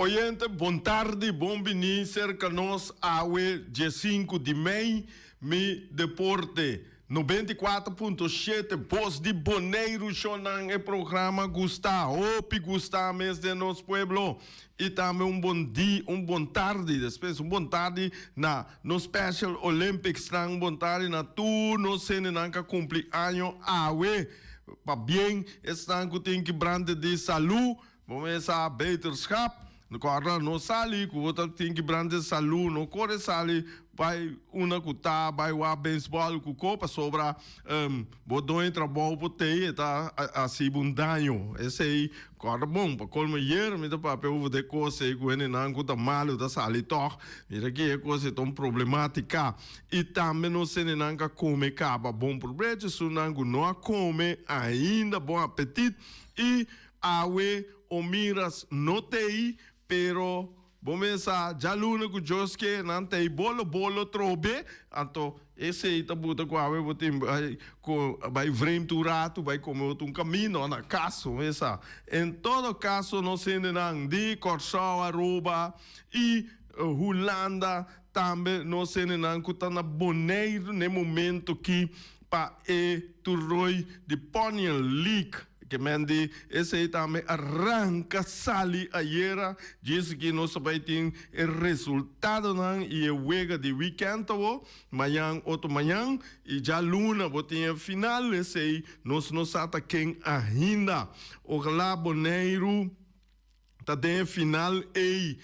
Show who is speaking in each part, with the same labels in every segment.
Speaker 1: Oyente, bom tarde, bom venir cerca nós awe dia 5 de maio, mi deporte 94.7, voz de Boneiro, Shonan, e programa Gusta, Opi Gusta, mês de nosso pueblo. E também bom dia, bom tarde, depois bom tarde na no Special Olympics, bom tarde na tu, no senenanca cumpleaños awe, para bem, estão que tem que brande de saúde, vamos a beterschap. No corda no sali, que outra tem que brande saúde, no corre sali, vai uma cuta, vai o beisebol, que copa sobra, bodões trabalho por ter, tá assim bundanho, esse aí, corda bom, para colmo hier, me dá papel de coisa, que o não cuta mal, da sali toc, mira que é coisa tão problemática, e também não se não come caba, bom problema, se não come ainda, bom apetite, e awe o miras no tei, pero bomesa jaluna ku joske nante bolo trobe anto esse ita buta ko awe botim ko vai vrem tu rato vai comer um caminho na casa essa em todo caso no se não de corso aruba e Holanda também no se não ku tá na Boneiro no momento que pa tu roi de Premier League que mende esse aí também arranca sali ayer diz que nós vai ter o resultado não e o wega de weekend amanhã outro manhã e já luna botinha final esse aí nós não sata quem ainda ojalá Boneiro tá de final e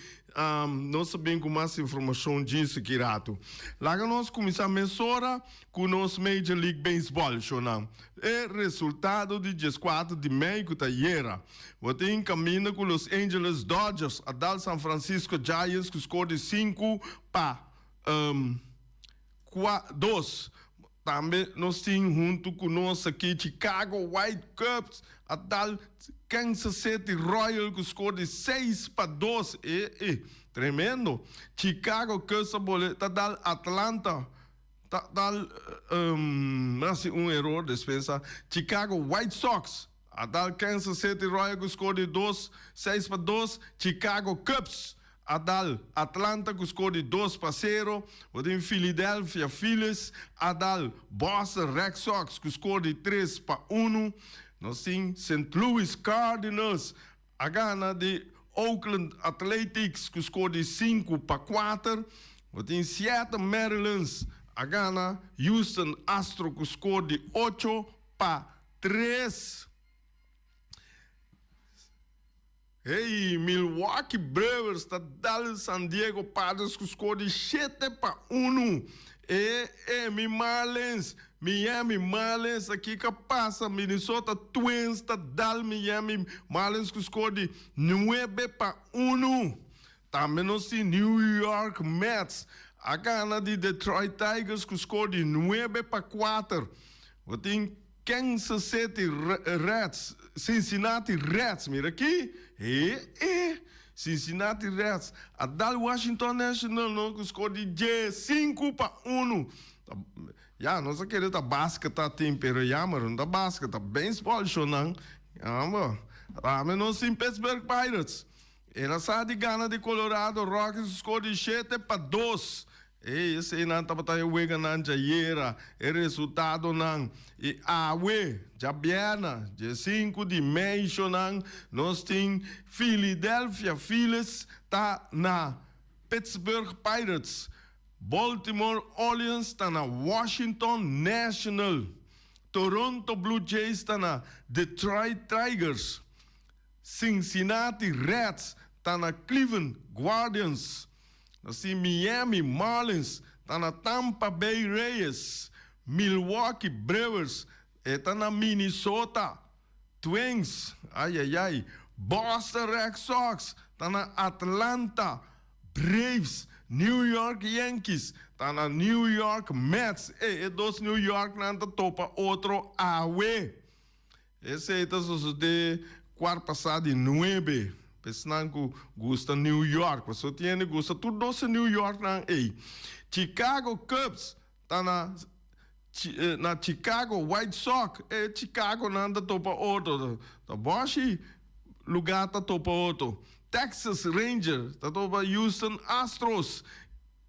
Speaker 1: nós sabemos com mais informação disso que rato. Lá nós começamos a mensurar com o nosso Major League Baseball, Shonam. É resultado de 14 de maio que está era. Você encaminha com os Angeles Dodgers, a Dal San Francisco Giants, que score de 5 para 2. Também nós temos junto conosco aqui Chicago White Cubs, a tal Kansas City Royals que score de 6-2. Tremendo. Chicago Cubs, a tal Atlanta, assim erro, dispensa. Chicago White Sox, a tal Kansas City Royals que score de 6-2. Chicago Cubs, Adal Atlanta que score de 2-0, em Philadelphia Phillies, Adal Boston Red Sox que score de 3-1, nós temos St. Louis Cardinals, a gana de Oakland Athletics que score de 5-4, em Seattle Mariners, a gana Houston Astros que score de 8-3. Hey, Milwaukee Brewers está dando San Diego Padres que score de 7-1. Miami Marlins aqui que passa. Minnesota Twins está dando Miami Marlins que score de 9-1. Também nós temos New York Mets. A gana de Detroit Tigers que score de 9-4. Tem Kansas City Reds, Cincinnati Reds, mira aqui, Cincinnati Reds, a Dal Washington National, não, que score de 5-1. Já, nós queremos a basca, tá tempero, já, mas não tá basca, tá bem espolchonão. Mas nós temos Pittsburgh Pirates. Ela sai de Gana de Colorado Rockies, score de 7-2. Esse aí não estava aí o não já era o resultado não e já biana dia 5 de maio não nós tem Philadelphia Phillies tá na Pittsburgh Pirates, Baltimore Orioles tá na Washington National, Toronto Blue Jays tá na Detroit Tigers, Cincinnati Reds tá na Cleveland Guardians. Assim, Miami Marlins está na Tampa Bay Rays, Milwaukee Brewers está na Minnesota Twins, Boston Red Sox está na Atlanta Braves, New York Yankees está na New York Mets, dos New York não topa outro awe. Esse aí está de quarto passado de 9. Pessoal que gosta de New York, você tem gosta tudo doce New York não Chicago Cubs tá na Chicago White Sox, Chicago não anda topa outro, tá bom? lugar tá topa outro. Texas Rangers tá topa Houston Astros.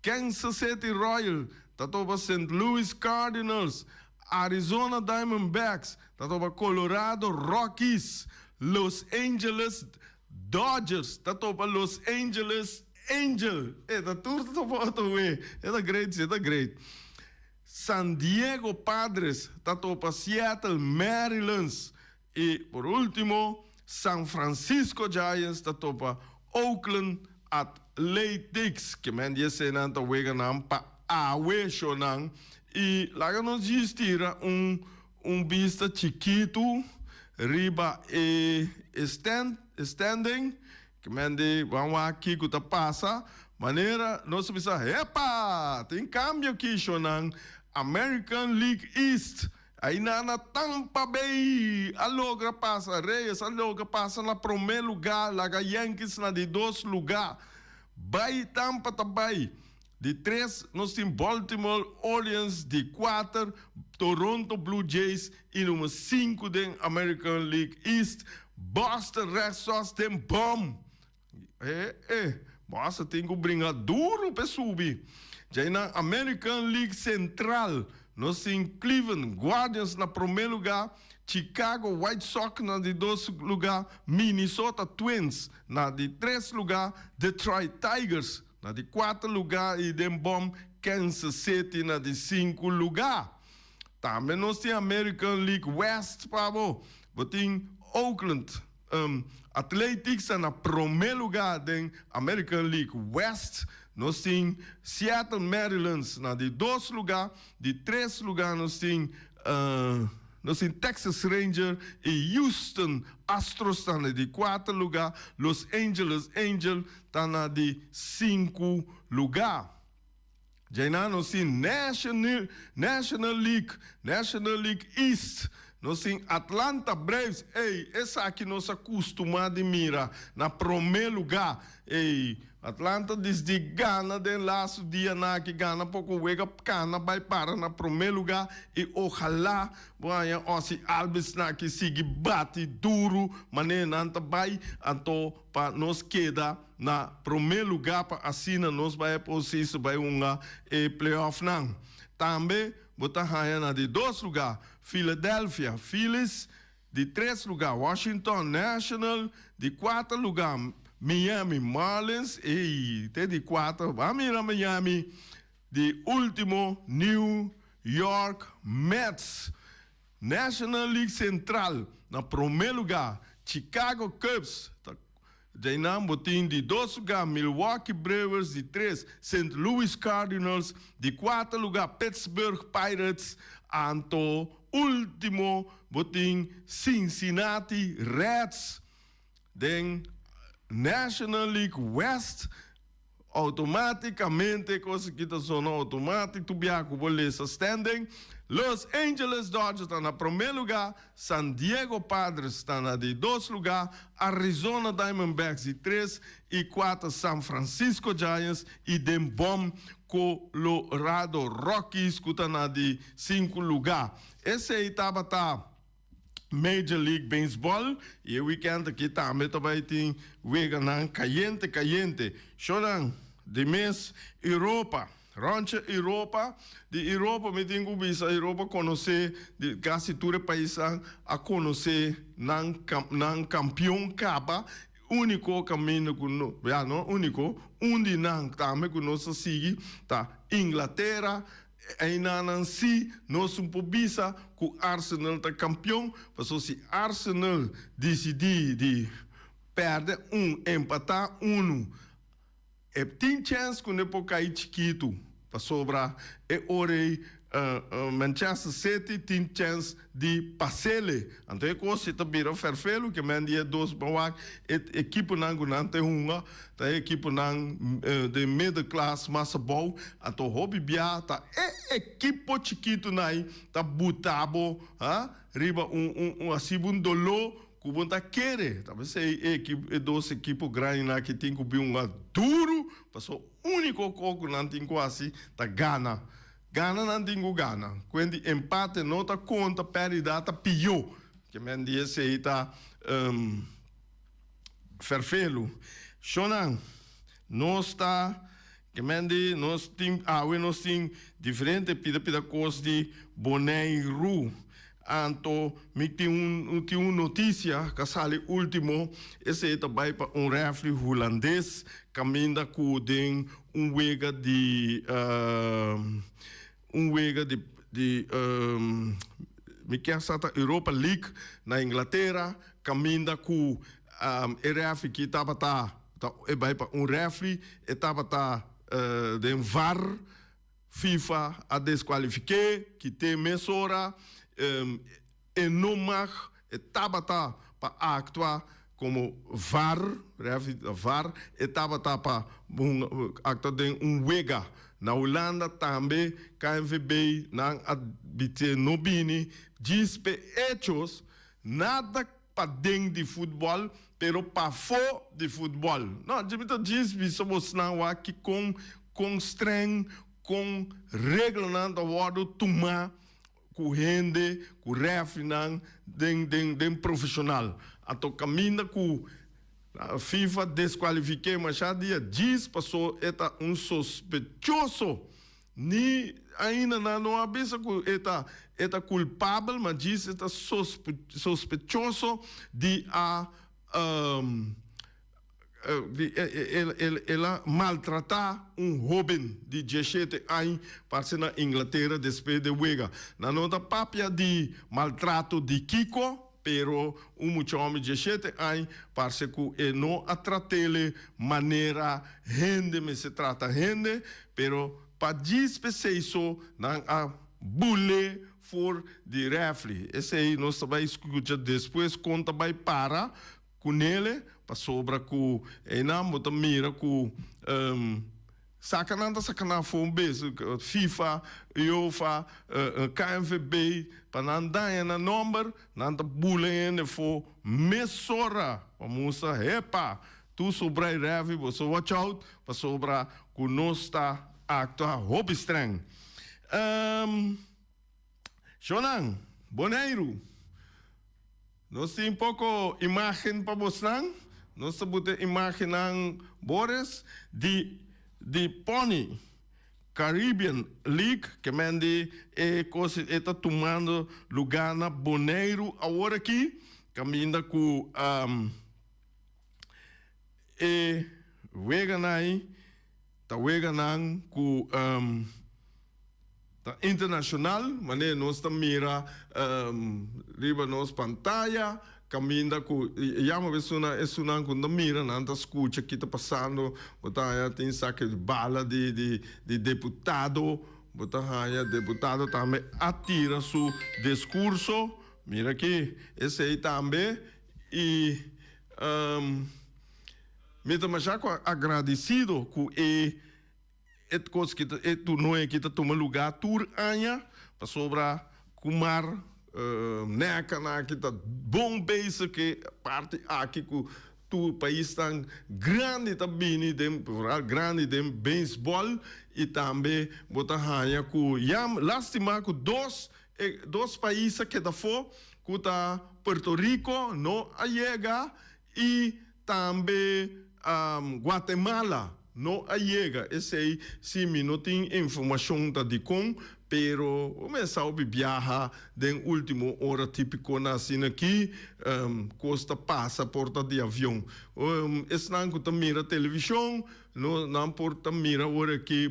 Speaker 1: Kansas City Royals tá topa St. Louis Cardinals. Arizona Diamondbacks tá topa Colorado Rockies. Los Angeles Dodgers tá topa Los Angeles Angels. Tá tudo topa outro way. Tá great. San Diego Padres tá topa Seattle Mariners. E por último, San Francisco Giants tá topa Oakland Athletics, que men die senan ta wega nam pa awe shonan. E lá nos tira vista chiquito riba standing, que men de vamos aqui que tá passa, maneira nós precisa, epa, tem câmbio aqui shonan. American League East. Aí na Tampa Bay, a logra passa, Reyes, a logra passa na primeiro lugar, lá Yankees na de 2 lugar. Bay Tampa também. De 3, nós temos Baltimore Orioles, de 4, Toronto Blue Jays, e número 5 da American League East, Boston Red Sox tem bom. Boston tem que brincar duro para subir. Já na American League Central, nós temos Cleveland Guardians na primeiro lugar, Chicago White Sox na de 2 lugar, Minnesota Twins na de 3 lugar, Detroit Tigers na de 4 lugar e Dembom Kansas City na de 5 lugar. Também nós temos American League West, Pablo. Tem Oakland Athletics na primeiro lugar da American League West. Nós temos Seattle Mariners na de 2 lugar, de 3 lugar nós temos Texas Rangers e Houston Astros está na de 4 lugar, Los Angeles Angels está na de 5 lugar. Já nós temos National League East. Nós temos Atlanta Braves. Essa aqui nós acostumamos a mirar na primeiro lugar. Atlanta desde Gana, de laço dia na que Gana pouco wega cana vai para na primeiro lugar e ojalá banha Ossi Alves na que siga bate duro, mané nanta vai anto para nós queda na primeiro lugar para assina nós vai possível vai playoff não. Também botar raia na de 2 lugar, Philadelphia Phillies, de 3 lugar, Washington National, de 4 lugar, Miami Marlins, e de 4, vamos ir a Miami, de último, New York Mets. National League Central, na primeiro lugar, Chicago Cubs, de de 2 lugar, Milwaukee Brewers, de 3, St. Louis Cardinals, de 4 lugar, Pittsburgh Pirates, anto último, botin Cincinnati Reds, den National League West, automaticamente, coisa que está sendo automático, tu biaco bolesa standing. Los Angeles Dodgers está na primeiro lugar, San Diego Padres está na de 2 lugar, Arizona Diamondbacks de 3 e 4 San Francisco Giants e Dembom Colorado Rockies que está na de 5 lugar. Esse aí estava Major League Baseball e o weekend aqui também tem wega na caliente. Choram de mês Europa. Rancha Europa, de Europa me tenho visto a Europa conhecer, de quase todo o país a conhecer nan campeão capa, único caminho que não único, onde não também que nós sigue, tá Inglaterra, ainda não se nós visa que Arsenal tá campeão, mas se Arsenal decidir de perder empatar tem chance que não pode cair chiquito para sobrar. E orei Manchester City tem chance de passele. Então é coisa que vira ferfelo que mendia 2 bawak. Equipe não tem uma, tá equipe não de middle class massa boa. Então hobby bia tá equipe chiquito nai tá butabo, riba assim dolor. Cuba tá querer, talvez é 2 equipes grandes que tem que vir duro, mas o único coco não tem quase tá Gana não tem Gana. Quando empate não tá conta, perde tá pior. Que men dia se tá vervelo. Shonan, nós está que mende nós tem diferente pida coisa de Bonaire. Anto, me tem notícia que sale último, esse é também para refri holandês, caminha com wega de me quer sata Europa League na Inglaterra, caminha com refri que estava vai para refri, estava de VAR, FIFA a desqualificar, que tem mesura e não mais estava para actuar como VAR, estava para actuar de wega. Na Holanda também, KNVB, não habite nobini, diz hechos, nada para dentro de futebol, pero para fora de futebol. Não, diz que somos aqui com streng, com regulamento, wado tomar com gente, com refri, den profissional. Então, caminha com a FIFA desqualifiquei, mas já dia diz passou eta suspeitoso. Ni ainda não avisa que eta culpável, mas diz eta suspeitoso de ela maltratar jovem de 17 anos para na Inglaterra depois de Wega. Na nota papia de maltrato de Kiko, pero muito homem de 17 anos para que não a tratele maneira gente, mas se trata gente, pero para isso não a bullying for de refri. Esse aí nós também escuta depois conta vai para com ele para sobra com não botar mira com sacanagem foi beijo FIFA, UEFA, KNVB para não dar na número não tá bullying for mesora vamos a epa tu sobra refri você watch out para sobra com nós está actuar hobby streng. Shonan, Bonaire. Nós temos pouco imagem para mostrar. Nós temos imagem Boris de Pony Caribbean League que mande coisa está tomando lugar na Bonaire agora aqui caminha com Weganai tá Weganang com internacional, mas nós também mira riba nos pantalla, caminha com chama é uma quando mira não escuta que está passando, botar tem saque de bala de deputado, botar deputado também atira seu discurso, mira aqui esse aí também e me também já agradecido com coisa que não é que está tomando lugar tur anya para sobrar kumar neca na que está bom beijo que parte aqui com tu país tão grande também dem grande dem beisebol e também botar anya com lastima com dois países que da for com ta Puerto Rico não chega e também Guatemala não chega. Esse aí, sim, não tem informação de como, pero começou a viajar de última hora típico na cena aqui, costa passaporte de avião. Esse não que mira televisão, não porta mira hora aqui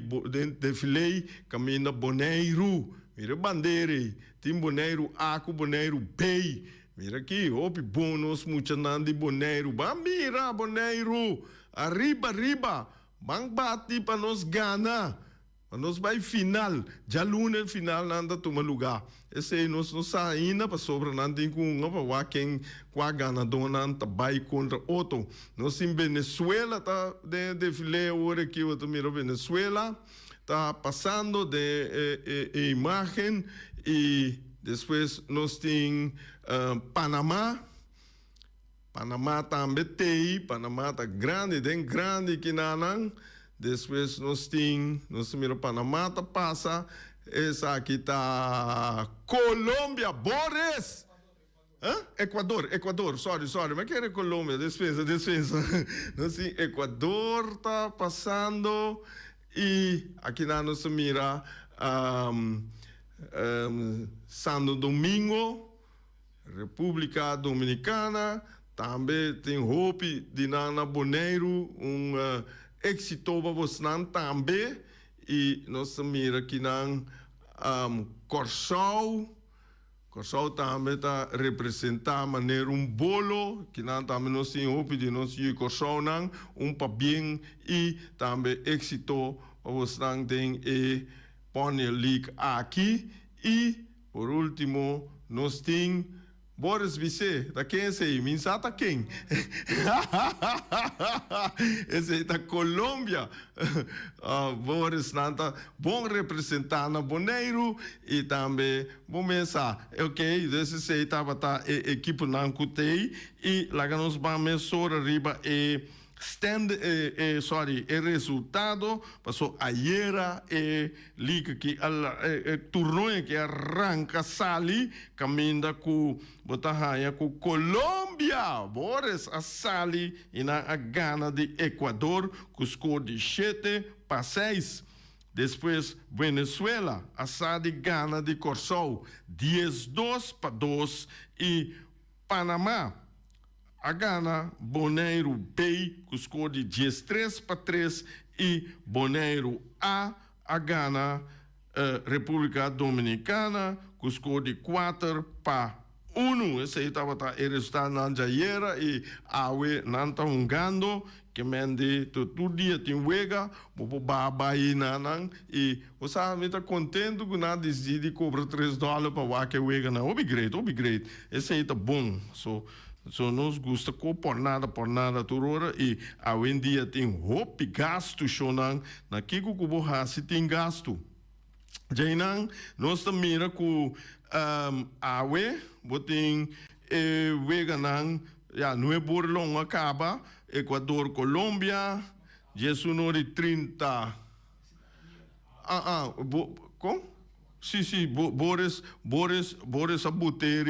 Speaker 1: defilei, caminha Bonaire, mira bandeira, tem Bonaire A com Bonaire B. Mira aqui, opi bônus, muita nandi Bonaire, mira Bonaire, arriba. Bang bati para nós ganhar, para nós vai final, já lunes final nada toma lugar. Esse aí nós não saímos para sobra não tem com para quem qua ganador não tá vai contra outro. Nós em Venezuela tá de defile hora que eu tô miro Venezuela tá passando de imagem e depois nós tem Panamá. Panamá também tem, Panamá tá grande que não. Depois nós temos Panamá tá passa, essa aqui tá Colômbia, Boris, Hã? Equador, sorry, mas que era Colômbia, defesa. Assim, Equador está passando e aqui na nossa mira Santo Domingo, República Dominicana, também tem hope de Nana Boneiro, êxito para você também, e nossa mira aqui na Corsol também está representar maneira bolo, que não também nós temos de nós e Corsol não, para bem e também êxito para você tem e Pony League aqui e por último nós temos Boris Bissé, da quem é esse? Minsata quem? Esse é da Colômbia. Boris Nanta, bom representante na Boneiro e também bom mensagem. Ok, esse é estava a equipe na Cutei e lá nós vamos sobre riba e resultado passou ayer liga que torneio que arranca sali caminda com botahaya com Colômbia Boris a sali e na Gana de Equador com score de 7-6. Depois Venezuela a sali Gana de Corsol 10-2 e Panamá a Gana, Boneiro B, com score de 13-3 e Boneiro A Gana, República Dominicana, com score de 4-1. Esse aí estava o resultado na Jaira e Awe Nanta Ungando, que mende todo dia tem wega, bobo babai nanang e você está contente com nada decide cobra $3 para o que wega na obrigado. Esse aí tá bom, So nos gusta por nada turora e hoje em dia tem hope gasto chonan na kiko kubo hasi tem gasto. Jainan nós mira ku awe botin veganan ya não burlong acaba Equador Colômbia Jesus nori 30 com Sim, Boris abute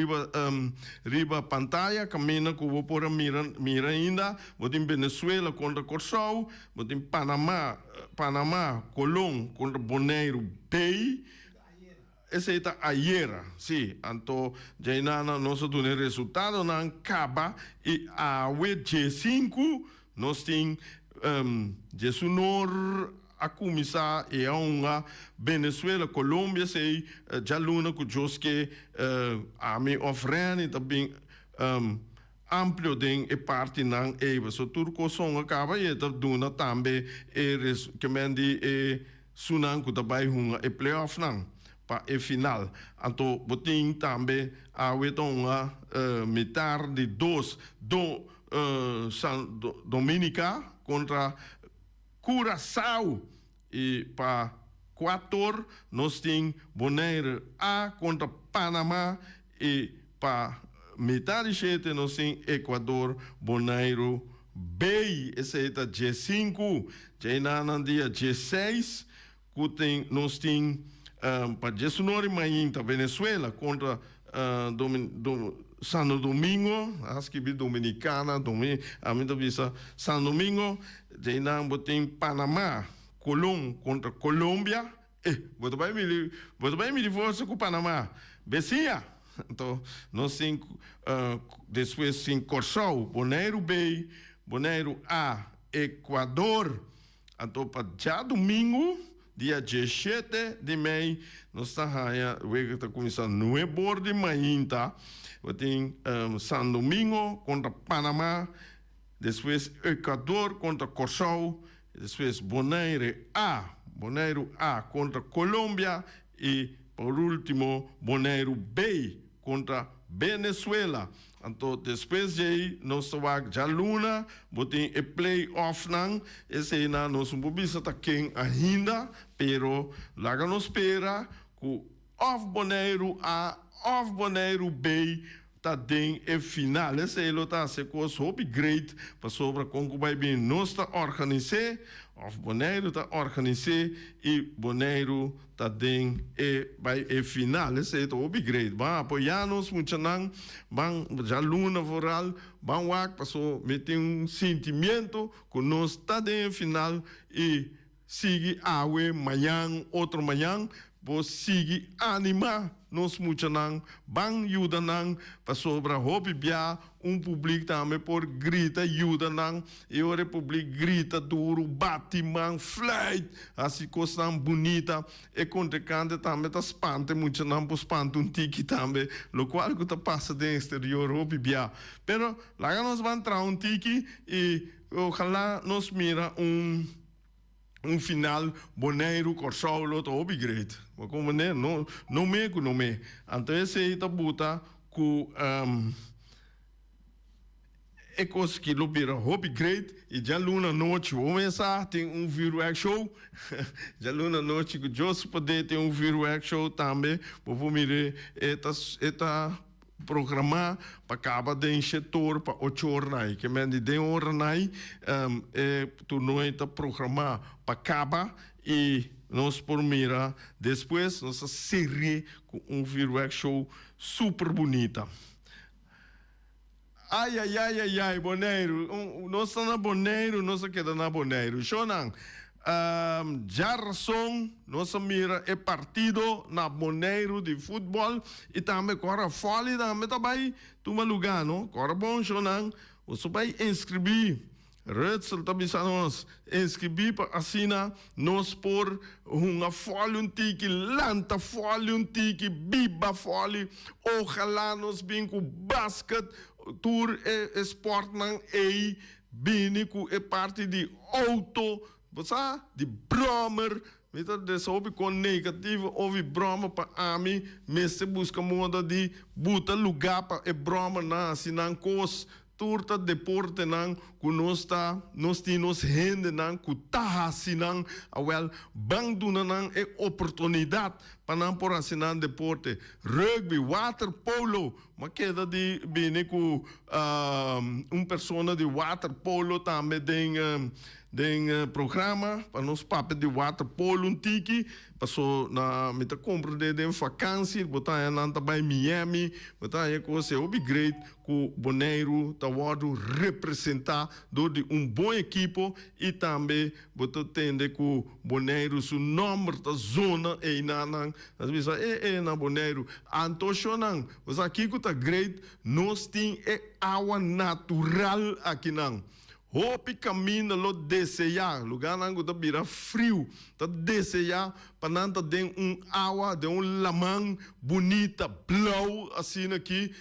Speaker 1: riba pantalla, camina com por mira ainda, botin Venezuela contra Corsol, botin Panamá, Colón contra Boneiro Bay, esse é a ayer, sim, então já nós temos resultado na acaba e a G5 nós temos Jesus a começar e a uma Venezuela, Colômbia, sei já luna que os que a me oferem também amplo de parte não é so turco são acaba e tá duna também que mende sunan que também uma playoff não para final então botin também a wetonga metade de dois Dominica contra Curaçao e para 4 nós temos Bonaire A contra Panamá e para metade de 7 nós temos Equador, Bonairo B, esse é o G5, já no dia G6 nós temos para G9 manhã Venezuela contra Santo Domingo, acho que Dominicana, a minha visa Santo Domingo, já tem Panamá, Colón contra Colômbia, você vai me divorciar com Panamá, Bessia, então nós temos depois tem Corsol, Boneiro B, Boneiro A, Equador, então para já domingo dia 17 de maio, nós estamos começando no bordo de manhã, tá? Tem São Domingo contra Panamá, depois Equador contra Corsol, depois Bonaire A contra Colômbia e, por último, Bonairo B contra Venezuela. Então, depois de nós vamos já luna, botem e playoff não, esse aí não nós não podemos estar quem ainda, pero lá nos espera com off Bonairo A, off Bonairo B, tá den e final. Esse é o tá se cos hobby great para sobre com vai bem nós tá organizar, of Bonaire tá organizar e Bonaire tá den e vai e final. Esse é o hobby great. Ba apoiar-nos muito não, bang já luna voral, bang wak passou meter sentimento que nós tá den final e sigue awe manhã, outro manhã, vos sigue anima nos muchanang, bang yudanang, para sobra hobby bia, público também por grita yudanang, e o republic grita duro, batimang, flight, assim coisa bonita, e contra também tá espante muchanang, por espante tiki também, lo qual que tá passa de exterior hobby bia, pero lá nós vamos entrar tiki e ojalá nos mira final Bonaire, Corsau, loto hobby great. Maar como né, não me. Então esse aí tá buta com é coisa que lo vira hobby great e já luna noite começar tem virtual show. Já luna noite que eu poder ter virtual show também. Vou mirar eta programar para acabar de setor para 8 horas que me de hora nai tu não está programar para acabar e nós por mira depois nossa série com virtual show super bonita. Ai, Bonaire, nós estamos na Bonaire, nós queda na Bonaire. Shonan, já razão, nossa mira é partido na Bonaire de futebol e também agora fole também toma lugar, não? Agora bom, Shonan, você vai inscrever. Retsel também nós inscrever para assinar nós por uma folha tiki, lanta folha tiki, biba folha, ojalá nós bem com basquete, tour e sport não é bem com é parte de auto, você de bromer. Então, dessa houve com negativo, houve broma para a mim, mas se busca moda de botar lugar para e broma na assinar coisa. Turta deporte nang kunosta nos tinos hende nang kutaha sinang awel bang duna nang e oportunidade para não por assinar deporte rugby water polo mas queda de bem com persona de water polo também den programa para nos papel de water polo tiki passou na meta compra de vacância botar na também Miami botar é coisa great com Bonaire tawado representar do de bom equipo e também botar tende com Bonaire su número da zona e nanang as vezes na Bonaire Antoshonan os aqui que tá great nós tem água natural aqui não. Hopi caminho lo desejar, lugar não tá vira frio, tá desejar para não tá de água, de lamang bonita, blau assim aqui,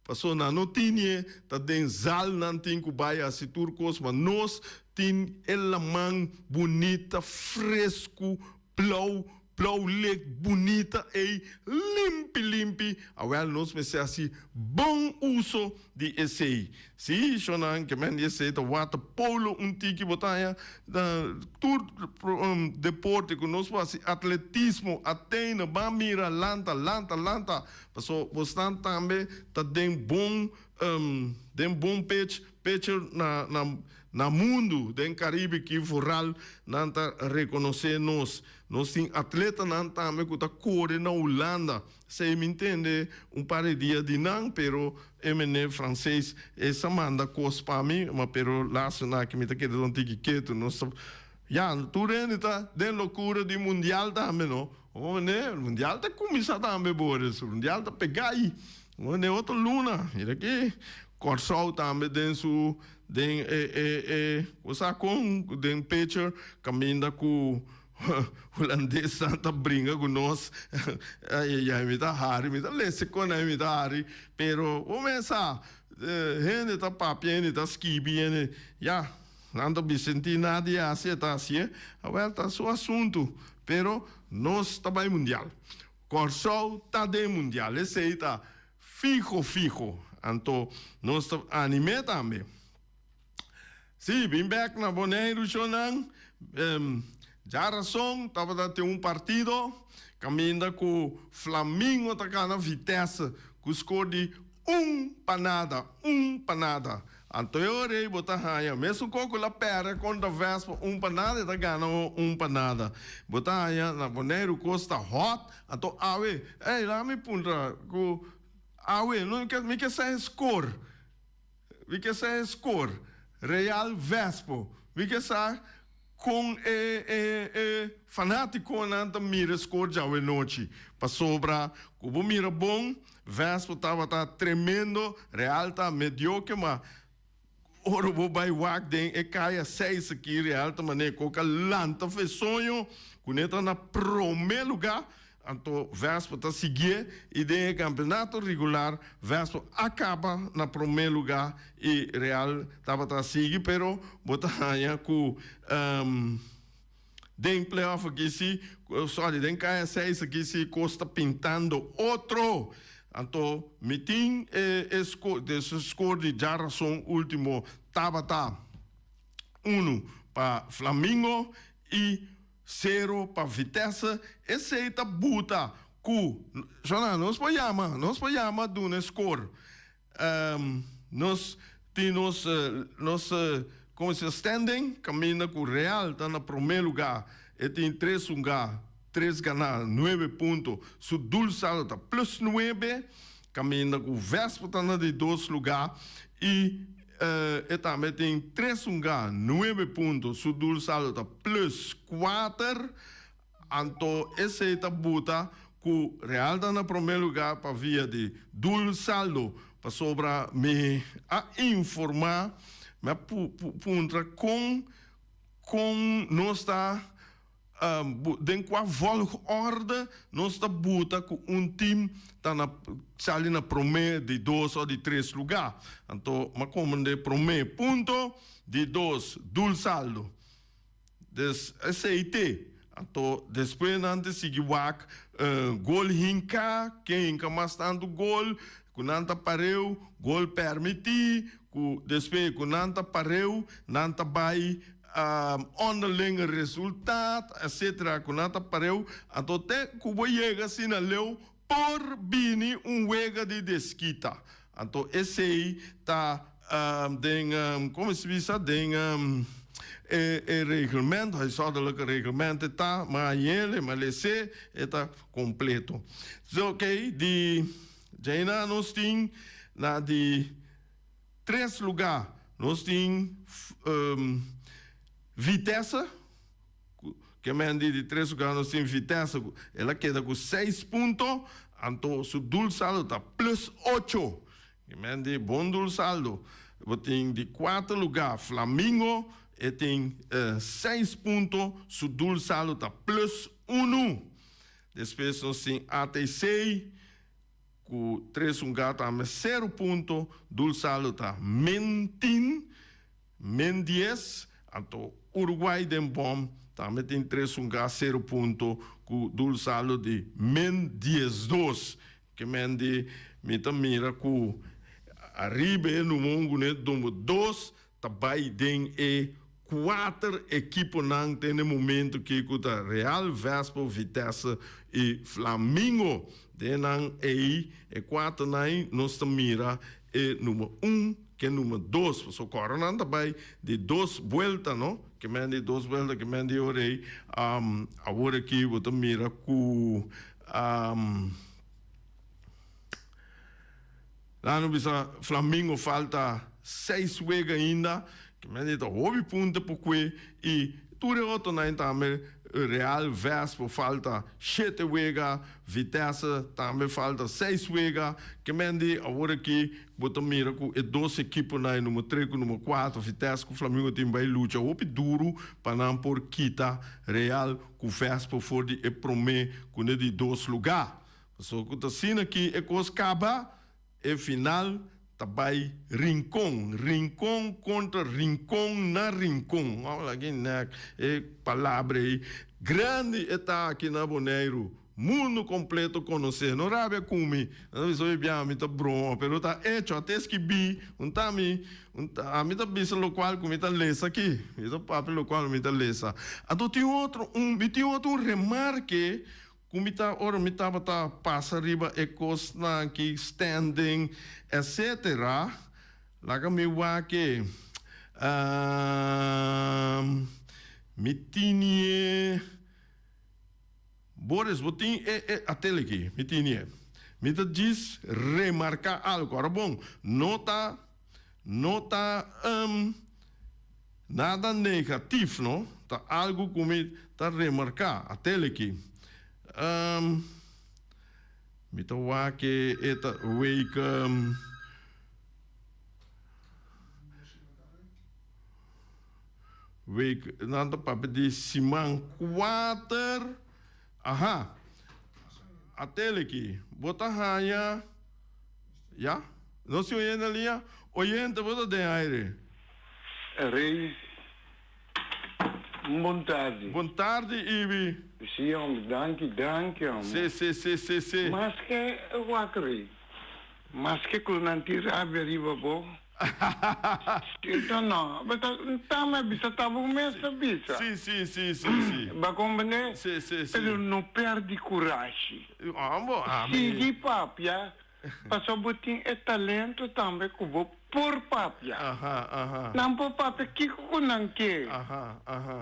Speaker 1: passou na notinha, tá de zal não tem que vai assim turcos, mas nós tem lamang bonita, fresco, blau leg bonita e limpi. Agora nós pensamos assim, bom uso de esse. Sim, Shonan, que men esse da water polo tiki botaia da tour deporte que nós faz atletismo, atena, bamira, lanta. Passou bastante também tá den bom peixe na mundo den Caribe que foral não tá reconhecer nós tem atleta não também que tá corre na Holanda se me entende par de dia de não pero MN francês essa manda coisa para mim mas pero lá na que me tá querendo quieto nós tu rende tá den loucura de mundial também não o mundial tá começar também Boris o mundial tá pegar aí outra luna e daqui Corsau também denso den coisa com den pitcher caminha com holandês santa brinca com nós me dá hari me dá lesse com me dá hari pero começa gente tá papiando tá skibiendo já não tá sentindo nada assim tá assim agora tá seu assunto pero nós tá bem mundial Corsau tá de mundial esse aí tá fijo então nós tá anime também. Sim, bem back na Bonaire, Shonan. Já razão, estava tendo partido, caminhando com Flamengo, tá na Vitesse, com score de panada. Anteriore bota haya, mesmo coco la pera contra vespa panada da gana panada. Bota haya na Bonaire costa hot, anto awe, lá me punta ku awe, não quer me que sai score. Vi que sai score. Real Vespo. Vi que sai com fanático nanta mira score já we noite. Passou pra cubo mira bom, Vespo tava tremendo, Real tá mediocre, mas ora vou vai wak den e caia 6 aqui Real tá mané coca lanta fez sonho, coneta na primeiro lugar. Então, Vespa está seguindo e de campeonato regular, Vespa acaba na primeiro lugar e Real estava a seguir, pero botanha com den playoff aqui se, sorry, den caia 6 aqui se costa pintando outro. Então, meeting desse score de Jarason último estava 1 para Flamengo e 0 para Vitesse, esse aí tá buta cu. Nós podemos chamar de um score. Nós temos como se standing, caminha com o Real, está no primeiro lugar, e tem 3 lugares, 3 ganhar, 9 pontos. Su Dulçal está plus 9, caminha com o Vespa, está no 2 lugares, e também tem 3 lugares, 9 pontos, su Dulçal está plus 4, então esse está buta que o Real está no primeiro lugar para via de Dulçal, para sobra me a informar, mas com nós está dentro da volgorde, nós está buta com time está na primeiro de 2 ou de 3 lugares. Então, mas como de primeiro ponto, de 2, Dulçal. SAT. Então, depois antes seguir gol hinca, quem hinca mais tanto gol, nanta pareu, gol permiti, depois nanta pareu, nanta vai onderlinge resultaat, etc. Nanta pareu, então até que o chega assim na leu por bini wega de desquita. Então esse aí tá como se diz, regulamento, hij zou regulamento tá, mas ele, está completo. So, ok, já nós temos na de 3 lugares, nós temos Vitesse, que de 3 lugares nós temos Vitesse, ela queda com 6 pontos, então o Dulçal está plus 8, que de bom Dulçal. Tem de 4 lugares Flamengo, e tem 6 pontos, o Dulçal está plus 1. Depois nós temos ATC, com 3 lugares também 0 pontos, Dulçal está -10, então Uruguai tem bom, também tem 3 lugares 0 pontos, com Dulçal de -12, que me mira com arriba no mundo, né, número 2, também tem 4 equipes não tem no momento que o Real, Vespa, Vitesse e Flamengo. Denan aí, 4 nós mira número 1, que é número 2. So, corona também de 2 voltas, não? Que de 2 voltas, que de orei. Agora aqui, você mira com lá no Flamengo falta 6 jogos ainda, que me dá 9 pontos por que e tudo outro também Real Vespa falta 7 jogos, Vitesse também falta 6 jogos, que me dá agora aqui botar mira com 2 equipes na número 3 com número 4, Vitesse com Flamengo tem bem luta, o duro para não por quita Real com Vespa for de promê com de 2 lugares. Só que assim aqui é coisa acaba e final também Rincon contra Rincon na Rincon. Olha aqui, né? É palavra aí. Grande está aqui na Bonaire. Mundo completo conhecer. Não rabe comigo. Não sou bem, me tá bom, pero tá hecho até que bi, a mim tá bisa local que me tá lesa aqui. Isso papel local me tá lesa. Então tem outro remarque kumita ora mita bata passa riba ecos na que standing etc. Laga mi wa que mitinie Boris, botin até aqui, mitinie. Mita diz remarcar algo. Ora bom, nota nada negativo, não? Tá algo como tá remarcar até aqui. Mita wa que eta week nada para de simang 4. Aha. Até aqui. Bota raia. Já? Não se oyendo ali? Oyente, bota de aire.
Speaker 2: Rei, boa tarde.
Speaker 1: Boa tarde, Ibi.
Speaker 2: Sim, homem, danke, homem.
Speaker 1: Sim.
Speaker 2: Mas que, Rei. Mas que não tira a veriba bom. Então não, mas tá mais bisa, tá bom mesmo, bisa.
Speaker 1: Sim.
Speaker 2: Bacon, né?
Speaker 1: Sim.
Speaker 2: Ele não perde coragem.
Speaker 1: Bom,
Speaker 2: Sigue papia, passou botin é talento também que vou por papia. Não por papia, que não quer.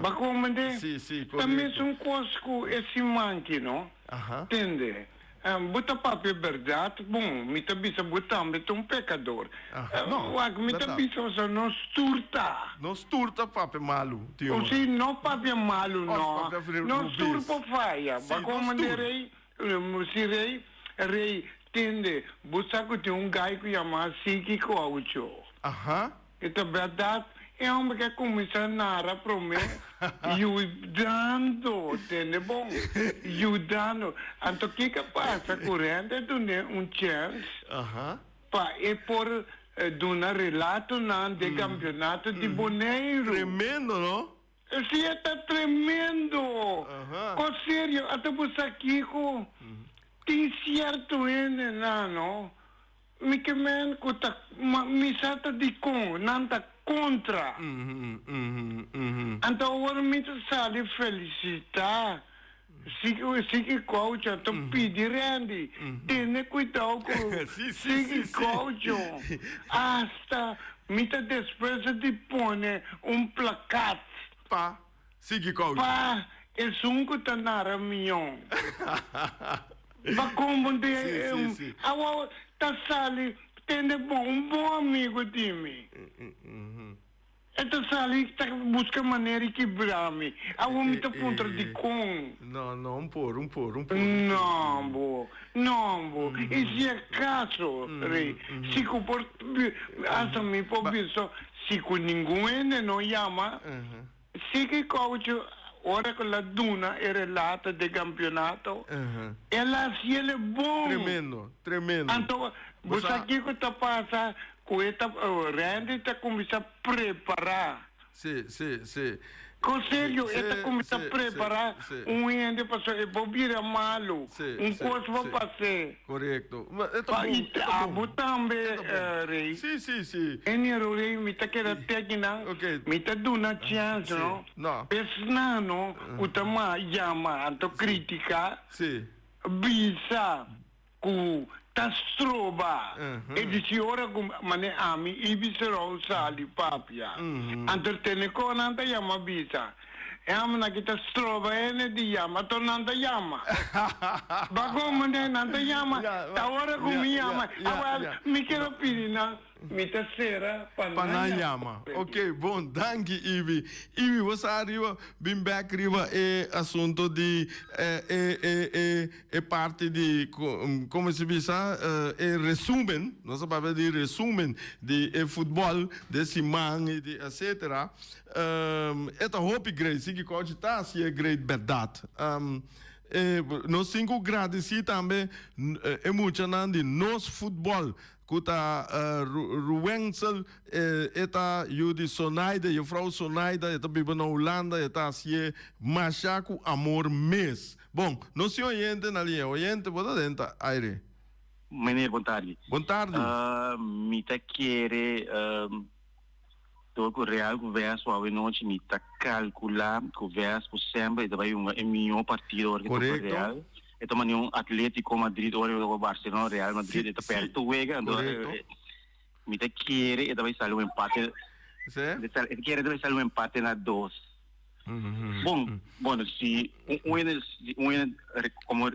Speaker 2: Bacon, né?
Speaker 1: Sim,
Speaker 2: também são coisas que esse manque, não? Entende? Bota papel verdade, bom, me tabisa botar, me um pecador.
Speaker 1: Não,
Speaker 2: me tabisa você não sturta.
Speaker 1: Não sturta papel malu, tio.
Speaker 2: Ou se não papel malu, não. Não
Speaker 1: sturta
Speaker 2: sturta faia. Como rei, rei, tende, você que tem gai que chama Siki Coaucho. Então, verdade, é um que começa a narrar para mim, ajudando, entende bom? Ajudando. Então, o que passa? Corrente, dá chance para por dar relato de campeonato de Boneiro.
Speaker 1: Tremendo, não?
Speaker 2: Sim, está tremendo. Com sério, até você aqui, tem certo ainda, não? Me que men, me sata de com, não está contra. Então, agora me sale felicitar. Se que coach, então pedir Randy, tenha cuidado com se que coach. Hasta me despreza de pôr placate.
Speaker 1: Pá, se que coach.
Speaker 2: Pá, é que tá na minha. Mas como de agora tá sali, tem bom amigo de mim. Então sali tá busca maneira de quebrar-me. Agora me tá contra de com.
Speaker 1: Não, um por.
Speaker 2: Não, bo. Esse é caso, rei. Se por asa me por isso, se com ninguém não chama, se que coach ora con la Duna era lata de campeonato, ela se ele bom.
Speaker 1: Tremendo.
Speaker 2: Então, você aqui que tá passa, o Randy tá começando a preparar.
Speaker 1: Sim.
Speaker 2: Conselho, ele começa a preparar ende para bobira malo, coisa vai passar.
Speaker 1: Correto.
Speaker 2: Abo também, rei.
Speaker 1: Sim.
Speaker 2: Enero rei, me tá querendo técnica, me tá dando chance, não? Pesnano, o tama chama, então crítica, bisa, ku tastroba, e dice ora mane ami ibisero sali papia, antertene con anta chama bisa. E amna kita stroba ene di yama, tornando yama. Bago ne nanta yama, tawara kumi yama. Awal, mi quero pirina, mi terceira
Speaker 1: Panayama. Ok, bom, danke Ivi. Ivi, você arriva, bem back arriva assunto de parte de como se diz, resumen, nós sabemos de resumen de futebol desse man e de etc. Esta hope great, se que pode estar se é great verdade. Nós 5 graus também é muito de nosso futebol. Kuta Ruwensel eta Judy Sonaida, juffrouw Sonaida, eta biba na Holanda, eta sie machaco amor mês. Bom, não se oriente na linha, oriente, bota dentro, aire.
Speaker 3: Meneer, boa tarde.
Speaker 1: Boa tarde.
Speaker 3: Me tá querer todo real conversa ao noite me tá calcular conversa por sempre e também um melhor partido
Speaker 1: correto.
Speaker 3: Real Ito man yung Atletico Madrid o Barcelona, Real Madrid, ito perto juega, mita quiere, ito vai salir un empate. Quiere debe salir un empate na 2. Bueno, si como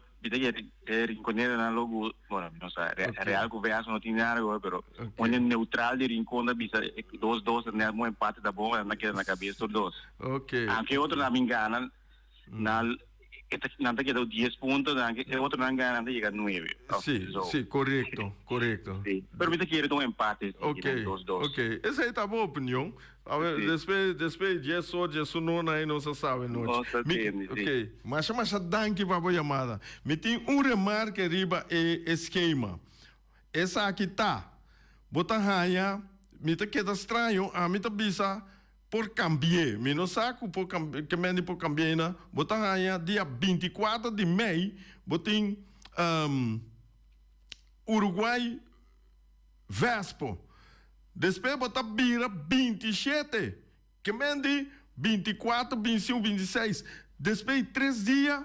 Speaker 3: Rinconera na logo, bueno, no sé, Real que veas no tiene algo, pero un neutral de Rincon bisa 2-2, né um empate da bom, na que na cabeça 2.
Speaker 1: Okay.
Speaker 3: Aunque outro na engana, nada que deu 10 pontos, outro na engana llega a 9.
Speaker 1: Sí, correcto.
Speaker 3: Sí, pero me quiere un empate.
Speaker 1: Okay. Essa aí tá boa opinião. A ver, depois disso não aí não se sabe noite. Ok, mas danke para a chamada. Me tem remarque riba esquema. Essa aqui tá. Bota raia, me tá queda estranho, a me tá bisa por cambiar. Me não saco por cambiar, né? Bota raia dia 24 de maio, botem Uruguai Vespo. Depois bota bira 27, que mende 24, 25, 26. Depois 3 dias,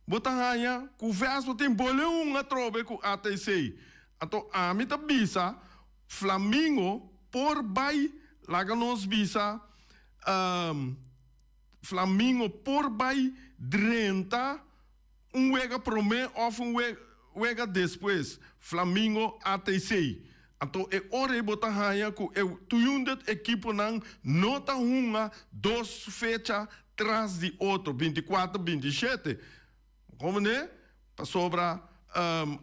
Speaker 1: bota raia, com o Vespo tem bolão a trove com ATC. Então, a mim tá bisa, Flamengo, por bai, lá que nós bisa, Flamengo, por bai, 30, wega promê, ou wega depois, Flamengo ATC. Então, é hora de botar raia que tu equipe não tá uma, 2 fechas atrás de outro, 24, 27. Como né? Para sobra,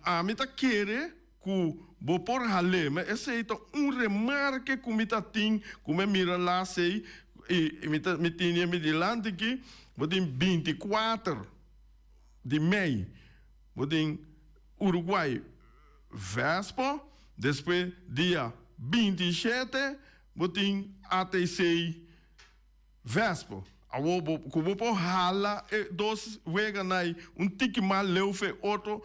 Speaker 1: a mim tá querer que vou por ralé, mas esse é remarque que me tá tem, que me mira lá, sei, e me tinha me delante que, vou ter 24 de maio, vou ter Uruguai Vespo. Depois, dia 27, botem ATC Vespo. Como por rala, 2 vegas aí, tique mal leu fe outro,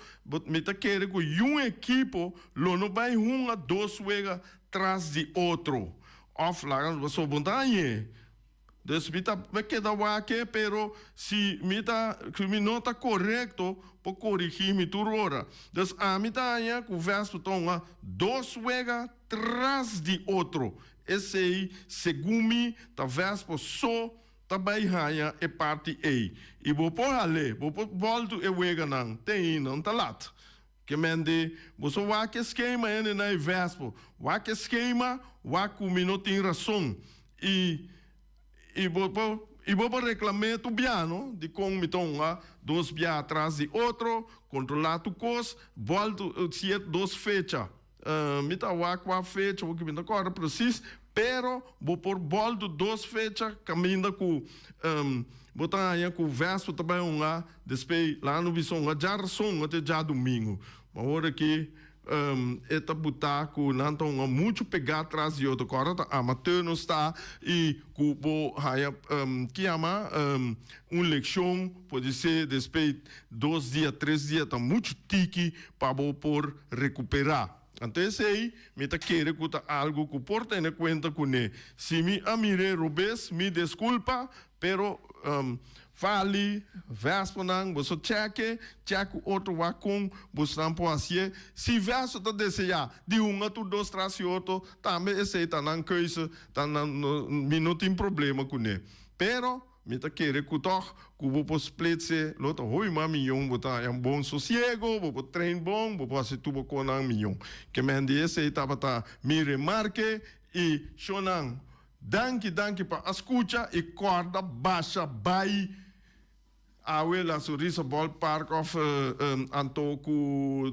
Speaker 1: me tá querendo que equipo, não vai 2 vegas atrás de outro. Off lá, você bontanha. Me queda aqui, pero se me não está correto, por corrigir me turora. Então, a mim tá aí, que o Vespo tonga 2 vegas atrás de outro. Esse aí, segundo tá Vespo só também raia é parte A. E vou por ali, vou por volta e vega não, tem não tá lá. Que mende, você vai que esquema ainda na Vespo, vai que esquema, vai que não tem razão. E vou reclamar tu piano, de como me tonga 2 dias atrás de outro, controlar tu cos, volto se 2 fechas. Me tá a fecha, o que me tá agora preciso, pero vou por volta 2 fechas, caminho com botar aí com o Vespo também lá, depois lá no visão, já razão até já domingo. Mas agora que eta butaco não tão muito pegar atrás de outro agora amateur não está e cubo haya que ama leção pode ser depois 2 dias 3 dias tá muito tique para por recuperar. Então esse aí me tá querendo que algo que por ter conta com ele. Se me amire Rubens me desculpa, pero fali, Vespo não, você cheque outro wacom, você não pode ser. Se Vespo tá desejar de a tu 2 traz de outro, também esse tá não coisa, tá não tem problema com ele. Pero me tá querendo que vou por split se, lota hoi milhão, botar é bom sossego, vou treino bom, vou fazer tudo com milhão. Que me ande esse aí tá me remarque e chonan. Danke para escuta e corda baixa vai a Sorriso Ballpark of Antoco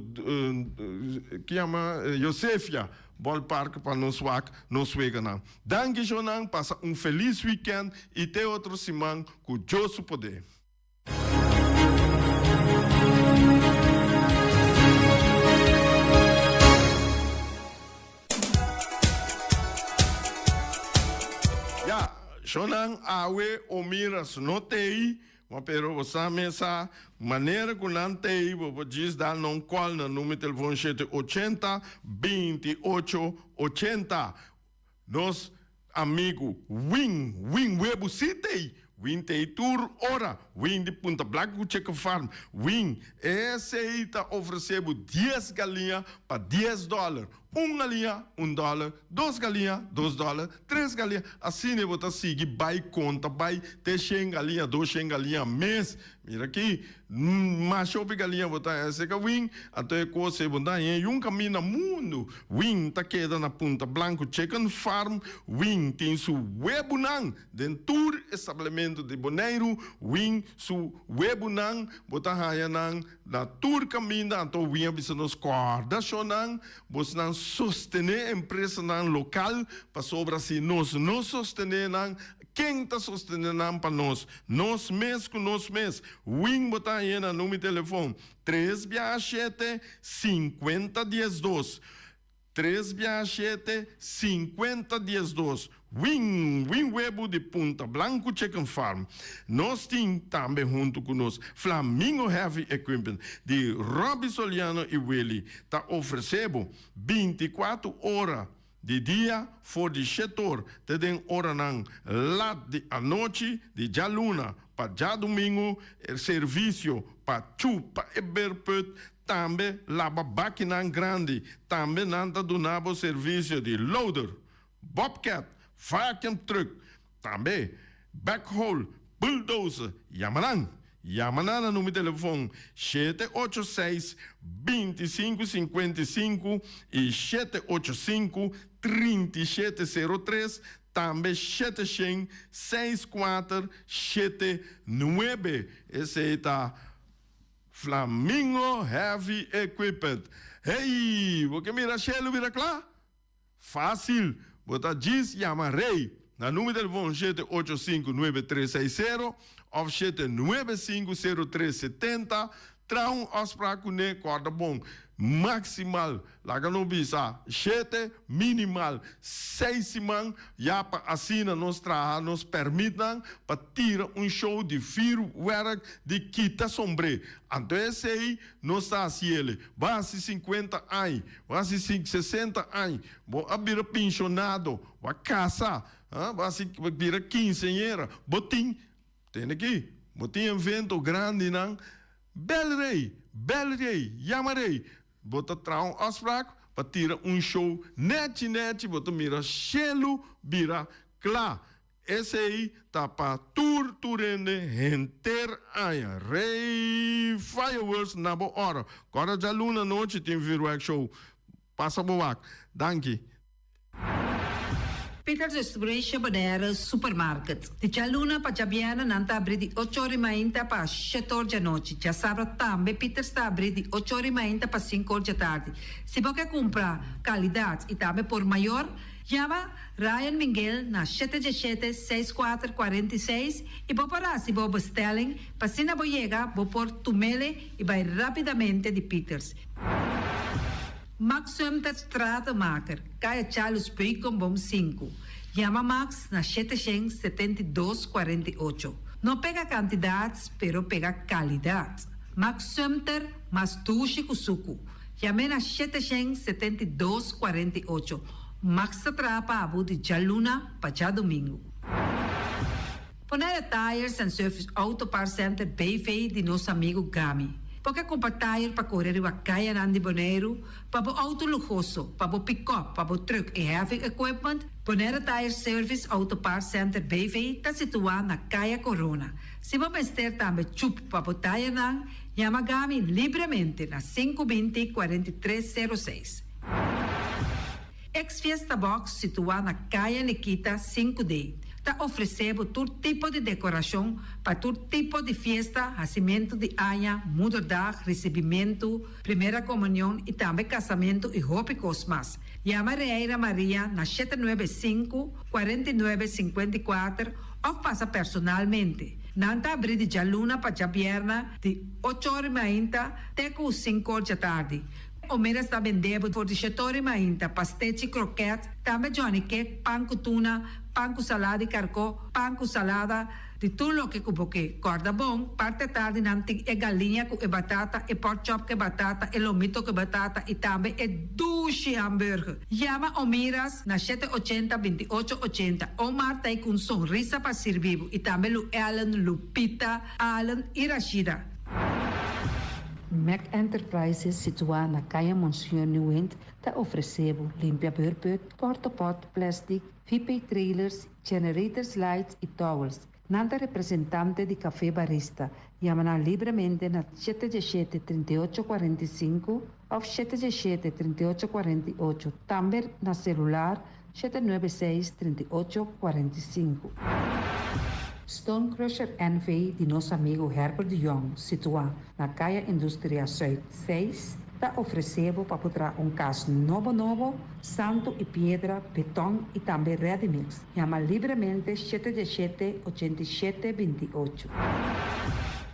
Speaker 1: que chama Josefia Ballpark para nos veganar. Danke Jonan, passa feliz weekend e até outro semana com Josu Poder. Shonan awe omiras notei, mas pero você mesa maneira que não tem, vou dizer dar não qual no número de telefone 780 28 80. Nos amigo Win Webu City win te tour ora, win de Punta Blanco Chicken Farm, win esse está oferecendo 10 galinhas para $10. Uma galinha, $1, 2 galinhas, $2, 3 galinhas. Assim é você seguir, vai conta, vai ter 100 galinhas, 200 galinhas mês. Mira aqui, macho de galinha botar esse que win, até coisa botar em caminho no mundo. Win tá queda na Punta Blanco Chicken Farm, win tem seu webunang dentro estabelecimento de Bonaire, win seu webunang botar raia nang na tour caminho, então win bisa nos corda chonang, bosnang sostener empresa nang local para sobra se nós sostener nang. Quem está sustentando para nós? Nós mesmos com nós mesmos. Wing botar aí no número de telefone 367-5012. 367-5012. Wing Web de Punta Blanco Chicken Farm. Nós temos também junto conosco Flamingo Heavy Equipment de Robbie Soliano e Willie. Está oferecendo 24 horas de dia for de setor, te den hora nang lat de a noite, de já luna, para já domingo, serviço para chupa e berput, também lava baquinan grande, também nanta donava serviço de loader, bobcat, vacuum truck, também backhoe, bulldozer, Yamanan. Yamanana no meu telefone 786-2555 e 785-3703, também 700-6479. Esse é Flamingo Heavy Equipment. Hey, você mira Shelo, mira claro? Fácil, botar diz Yamarei. Na número de telefone 785-9360 ou 795-0370, trão afspraak ne corda bom. Maximal, laga no bisa, 7 minimal, 6 man, já para assina nos trabalhar, nos permitam para tirar show de werk de quita sombre. Então esse aí, não está assim ele, vai se 50 anos, vai se 60 anos, vou abrir pensionado, vai caçar, vai se abrir 15 anos, botim, tem aqui, botim evento grande, não? Belrei, Yamarei. Bota trau afspraak, para tirar show net, bota mira Shelo, bira klaar. Esse aí tá para turende enter aia. Rei fireworks na boa hora. Agora já luna noite tem virtual show. Passa boa. Danke.
Speaker 4: Peters Distribution Bonaire Supermarket. De Jaluna para Jabiana nanta abrir de 8h30 para 7h da noite. Já sabe também Peters está abrir de 8h30 para 5h da tarde. Se você comprar qualidade e também por maior, chama Ryan Miguel na 777-6446 e vou parar se vou bestelling, para se não chega, vou pôr tumele e vai rapidamente de Peters. Max Sumter Stratenmaker, Kaya Charles Bacon Bom 5. Chama Max na 772-48. Não pega quantidades, pero pega qualidade. Max Sumter, mas tuxi kusuku. Chame na 772-48. Max atrapa abu de Jaluna para já domingo. Ponere Tires and Service Auto Parts Center Bayfay de nosso amigo Gami. Porque comprar tire para correr a caia de Bonaire, para o auto luxuoso, para o pick-up, para o truck e heavy equipment, Ponere Tire Service Auto Parts Center BV está situado na Caia Corona. Se você ter também chup para o tire, chama Gami livremente na 520-4306. Ex-Fiesta Box situado na Caia Nikita 5D. Está oferecendo todo tipo de decoração para todo tipo de festa, nascimento de anha, mudança, recebimento, primeira comunhão e também casamento e roupas mais. Chama Reira Maria na 795-4954 ou passa personalmente. Nanta abrir de Jaluna para Jabierna de 8h30 até 5h da tarde. O mera está vendendo por 18h30 pastete croquete, também Johnny cake, pão com tuna, pão com salada e carcó, pão com salada, Di tulo que kuboke corda bom, parte tarde nanting e galinha com e batata, e pork chop que batata, e lomito que batata, e também e dushi hamburger. Llama o miras na 780-2880. Omar tá com sonrisa para servir. E também Lu Ellen, Lupita, Alan e Rashida.
Speaker 5: Mac Enterprises, situada na Caia Monsieur Nieuwend, te oferecendo limpia beurput, cortopot, plastic, VP trailers, generators lights e towels. Nanta representante de Café Barista. Llama livremente na 717-3845 ou 717-3848. Também na celular 796-3845. Stone Crusher NV de nosso amigo Herbert de Jong, situado na Caia Indústria Zuid 6, está oferecendo para botar caso novo, santo e pedra, betão e também ready mix. Chama livremente 717-8728.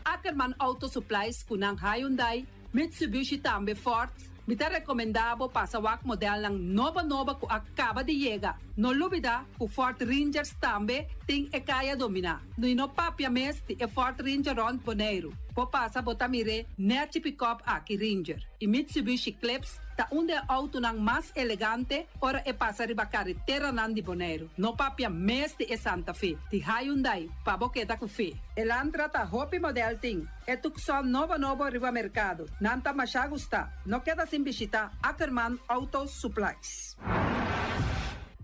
Speaker 6: Ackerman Auto Supplies kunang Hyundai, Mitsubishi também Ford. Mita recomendado para o modelo ng nova que acaba de chegar. No lubida, o Ford Rangers também tem e kaya domina. No papia mes ti e Ford Ranger Rond Bonaire. Po passa botamire net pick-up aqui Ranger. E Mitsubishi Eclipse ta onde auto ng mas elegante ora e passa riba carretera nan di Bonaire. No papia mes ti e Santa Fe. Ti Hyundai pa boketa ku fe. Elantra ta hopi model ting. E tukson novo riba mercado. Nanta masya gusta. No queda sin visita Ackerman Auto Supplies.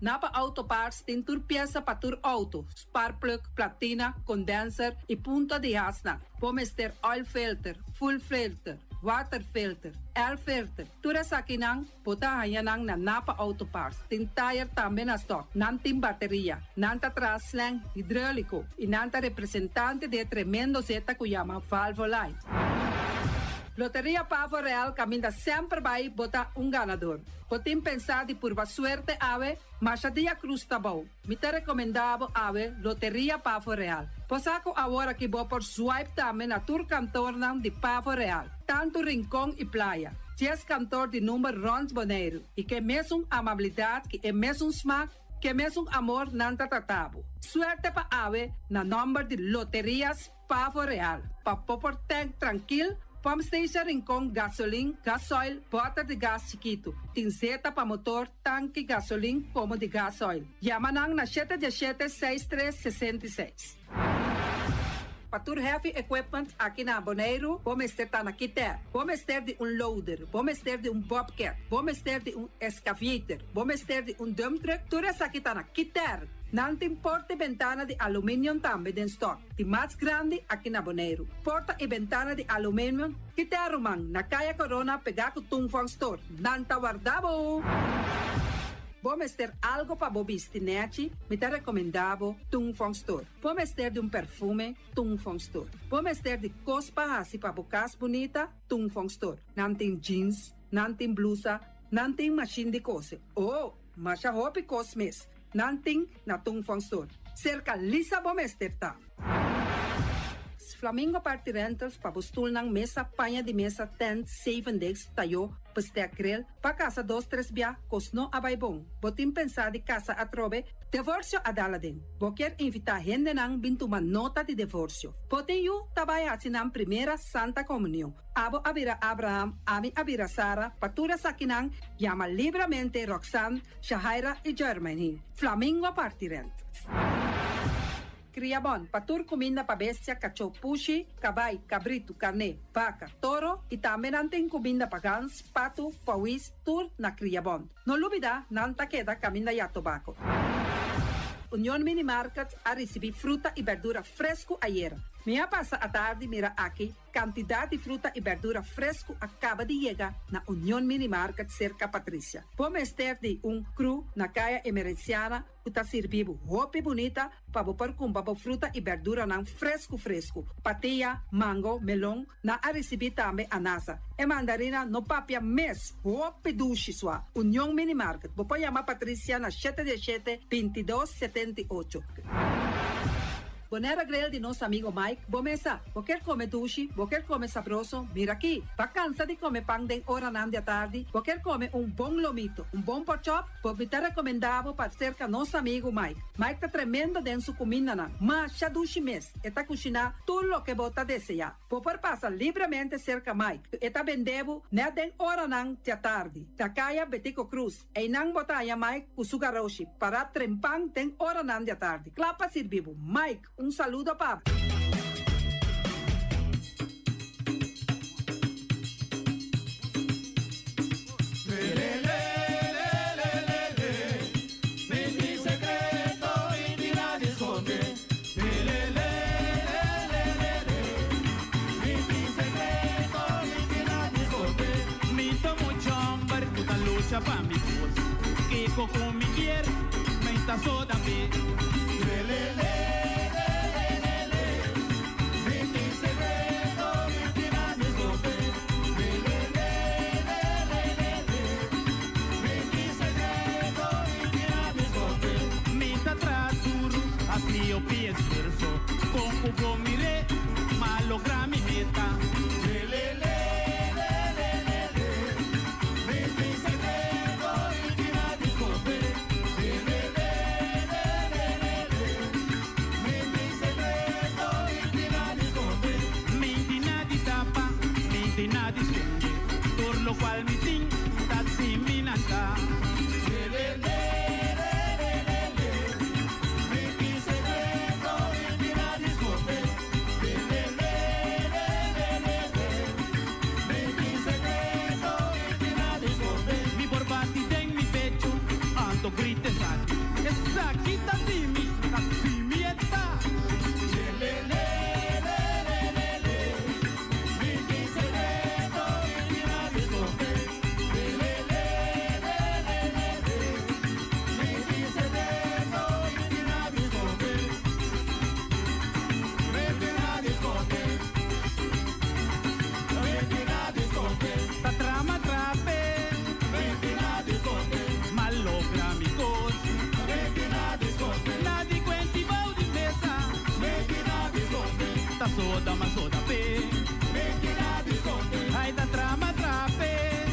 Speaker 6: Napa Auto Parts tem tur pieza para tur auto, spark plug, platina, condenser e punta de asna. Pomester oil filter, full filter, water filter, air filter. Tura sa kinang, puta hayanang na Napa Auto Parts. Tem tire também na stock, nantim bateria, nanta traslang, hidráulico e nanta representante de tremendo zeta que chama Valvoline. Loteria Pavo Real caminha sempre vai botar ganador. Potem pensar de por suerte ave, mas a dia cruz tá bom. Me te recomendava ave Loteria Pavo Real. Posaco agora que vou por swipe também na tour cantor de Pavo Real. Tanto rincão e praia. 10 cantor de número Rons Bonaire. E que mesmo amabilidade, que é mesmo smack, que mesmo amor nanta tratabo. Suerte pa ave na número de Loterias Pavo Real. Pa popor tank tranquilo. Pump station Rincon, gasolina, gasoil, bota de gás chiquito. Tinzeta para motor, tanque, gasolina, como de gasoil. Yamanang na 717-6366. Patur Heavy Equipment aqui na Bonaire, vamos ter na Kiter, vamos ter de loader, vamos ter de bobcat, vamos ter de excavator, vamos ter de dump truck, tudo isso aqui na Kiter. Nantim porta e ventana de alumínio também em stock. De mais grande aqui na Bonaire. Porta e ventana de alumínio que te arrumam na Caia Corona pegar com Tungfang Store. Nanta guardabo! Vamos ter algo para bobistinete, me te recomendavo Tungfang Store. Vamos ter de perfume, Tungfang Store. Vamos ter de cospa assim para bocas bonita, Tungfang Store. Nantim jeans, nantim blusa, nantim machine de cose. Oh, mas a roupa cosmes. Nanting na Tungfang Store. Cerca Lisa Bomesterta. Flamingo Party Rentals pabustul ng mesa, panha de mesa, tent, 7 days, tayo, pastea grill, pa casa 2-3 bia, kosno abay bong. Botim pensa di casa atrobe, divorcio adaladin. Boker invita gente nang bintuman nota de divorcio. Poten yu tabay asinang primera Santa Comunión. Abo abira Abraham, ami abira Sara, patura sakinang, llama libremente Roxanne, Shahaira y Germany. Flamingo Party Rentals. Criabon, patur comida pa bestia, cachorro pushi, cabay, cabrito, carne, vaca, toro e também nantem comida pa gans, pato, pauis, tur na Criabon. No lubida, nanta queda caminda ya tobacco. União Mini Market a receber fruta e verdura fresco ayer. Minha passa a tarde mira aqui, quantidade de fruta e verdura fresco acaba de chegar na União Mini Market cerca Patrícia. Vamos ter de cru na caia emergenciana, que está servindo roupa bonita para pôr com fruta e verdura não fresco. Patia, mango, melão, na a receber também anasa. E mandarina no papia mes, roupa duche sua. União Mini Market. Vou chamar Patrícia na 717-2278. Bonera grill de nosso amigo Mike. Bomesa, qualquer come sushi, qualquer come sabroso, mira aqui. Tá cansa de comer pão de hora nan de tarde, qualquer come bom lomito, bom pork chop, pode te recomendável para cerca nosso amigo Mike. Mike tá tremendo dentro sua comida nan, mas já dushi mes, eta cozinhar tudo o que bota desejar. Pode passar livremente cerca Mike, eta vendebo ne den hora nan de tarde. Ta kaya Betico Cruz, e nan botaya Mike o sugaroshi para trempang den hora nan de tarde. Clapa servivo. Mike, saludo para.
Speaker 7: Pa mi voz, que coco mi quiere, me está soda pe. Io pies verso, con cubo mire, ma logra mi meta. Lo cual mi ting, tazi minanta. Mi borbati den mi pecho, ando grites aquí. Esa quita timi, tazi está. Soda, ma soda pe. Hai da trama trape.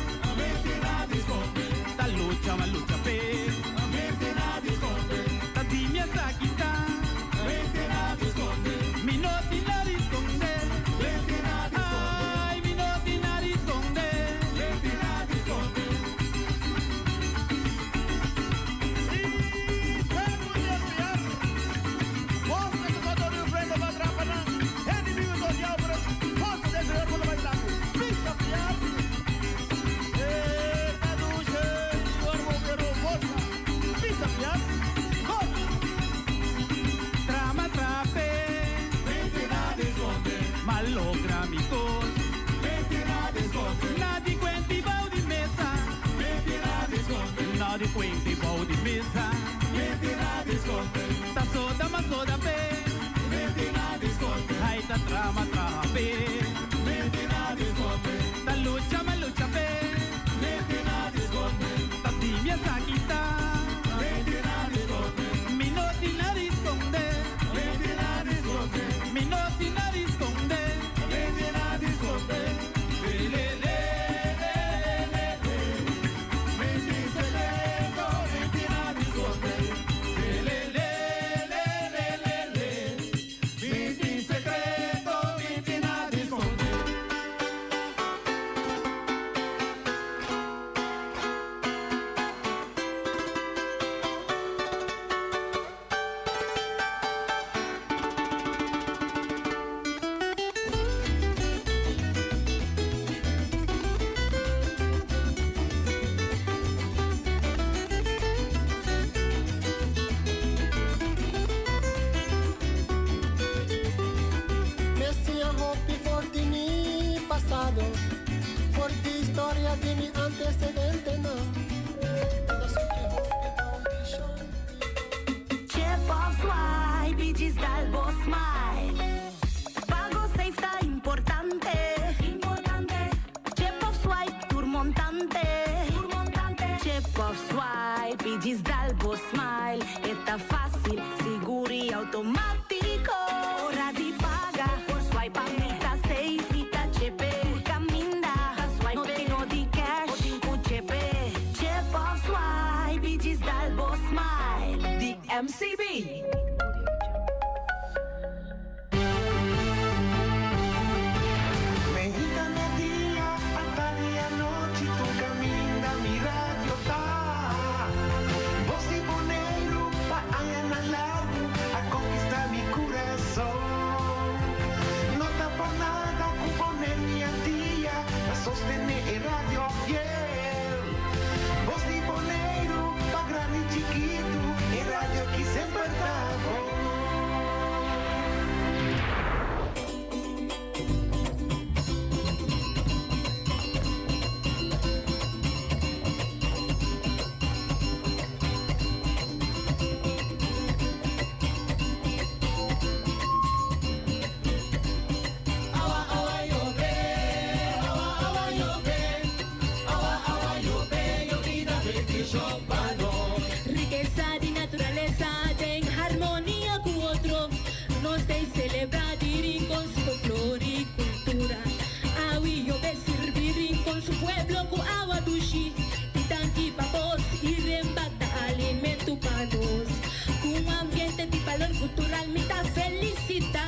Speaker 7: Da lucha, ma lucha pe. Da dimia sa kita. Mi noti la risconde. Ai, mi noti la risconde. Di quinti bau di mesa, metti na discote, ta soda ma soda pe, metti na discote, hai ta trama pe, metti na discote, ta lucha ma lucha pe, metti na discote, ta tibia sa quita, metti na discote, mi noti na risconde, metti na discote, mi noti na risconde, metti na discote,
Speaker 8: Pigis dal Boss Smile, è fácil, sicuro e automatico. MCB.
Speaker 9: Riqueza de naturaleza en armonía con otro, nos de celebrar y con su folclore y cultura. Awi yo ve servir con su pueblo con agua dushi, titanqui papos y rembata alimento para nos, con un ambiente de valor cultural me da felicidad.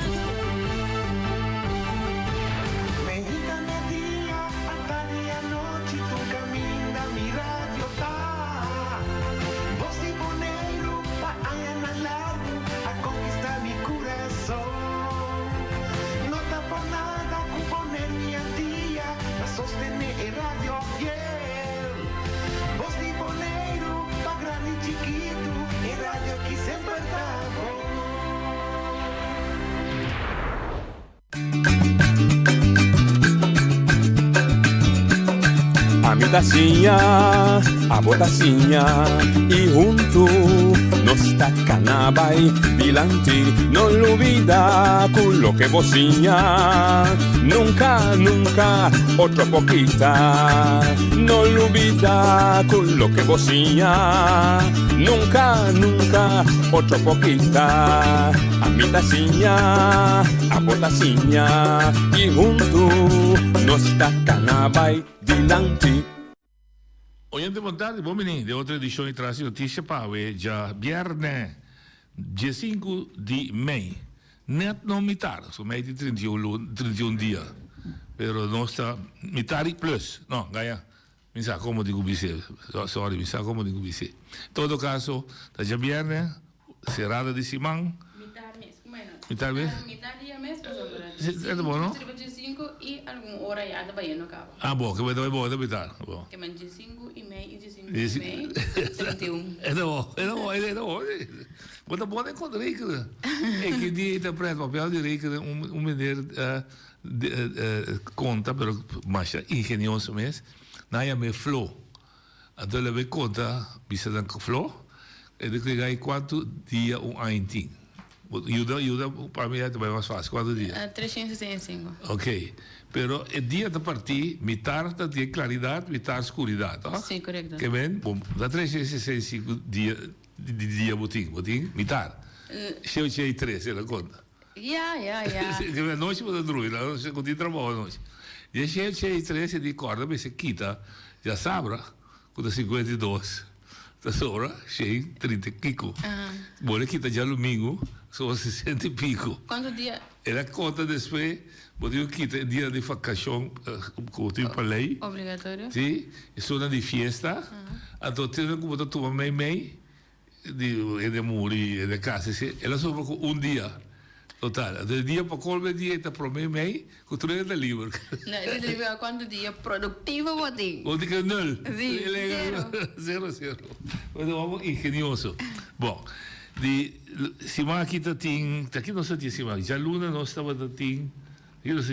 Speaker 10: A mi tacinha, a botacinha e junto nos tacanabay dilante, no olvida con lo que bocinha, nunca, nunca otra poquita, no olvida con lo que bocinha, nunca, nunca otra poquita. A mi tacinha, a botacinha e junto nos tacanabay dilante.
Speaker 11: Oyente vontade, bom menino, de outra edição e traz notícia para hoje, já viernes, dia 5 de maio. Net não mitar, so mais de 31 dias. Pero não está mitar plus. Não, ganha. Me sabe como digo bice. Sorry, me sabe como digo bice. Em todo caso, está já viernes, cerrada de semana. Mitar mês?
Speaker 12: Mitar dia mês,
Speaker 11: é bom, não?
Speaker 12: Dia 5 e alguma hora já da Bahia no cabo.
Speaker 11: Ah, bom, que vai dar bom, é mitar. Bom.
Speaker 12: Que é dia 5 e meio e dia 5 e meio, 31.
Speaker 11: É bom, é bom, é bom. Mas é bom encontrar isso. É que dia interpreta o papel de rico, menino conta, mas engenhoso mesmo. Naia me flow. Então ele conta, bisa dan flow, e de que quanto dia ano tem. Ajuda para mim é mais fácil. Quanto dia?
Speaker 12: 365.
Speaker 11: Ok. Pero o dia de partir, mitar tem claridade, mitar escuridade.
Speaker 12: Sim, correto.
Speaker 11: Que bem? Bom, dá 365 dia botim, mitar. Cheio 3, ela conta.
Speaker 12: Ja.
Speaker 11: Que bem, noite para dormir, não se continua trabalhando noite. E cheio 3, se acorda, mas se quita, já sabe, com 52. Da sobra, cheio 30 pico. Bom, quita já domingo, são 60 e pico.
Speaker 12: Quanto dia?
Speaker 11: Ela conta depois, pode quitar dia de vacação, como tem para lei.
Speaker 12: Obrigatório.
Speaker 11: Sim, é zona de festa. Então, tem como tomar meio, de muri, de casa, ela sobra com dia. Total, do dia para qualquer dia está para meio, com 3 de livre.
Speaker 12: Não, de livre quanto dia produtivo botim?
Speaker 11: Botim que nul.
Speaker 12: Sim,
Speaker 11: zero. Mas vamos engenhoso. Bom, se aqui tem, aqui não sei se já Luna não estava tem,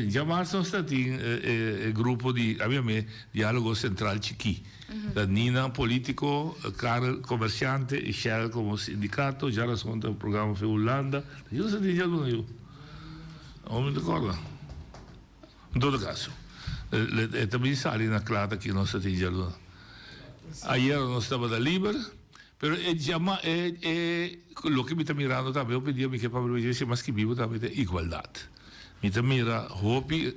Speaker 11: já março não está tem grupo de, a mim diálogo central chiqui. Da Nina político, Karel comerciante e Shell como sindicato, já racconta o programa para Holanda. Eu não sei já Luna eu. Não me recordo. Em todo caso, também sai na clara que não sei já Luna. Ayer não estava da Liber. Pero lo que me está mirando también, yo pedí a mi jefa para más que vivo también de igualdad. Me está mira, hopi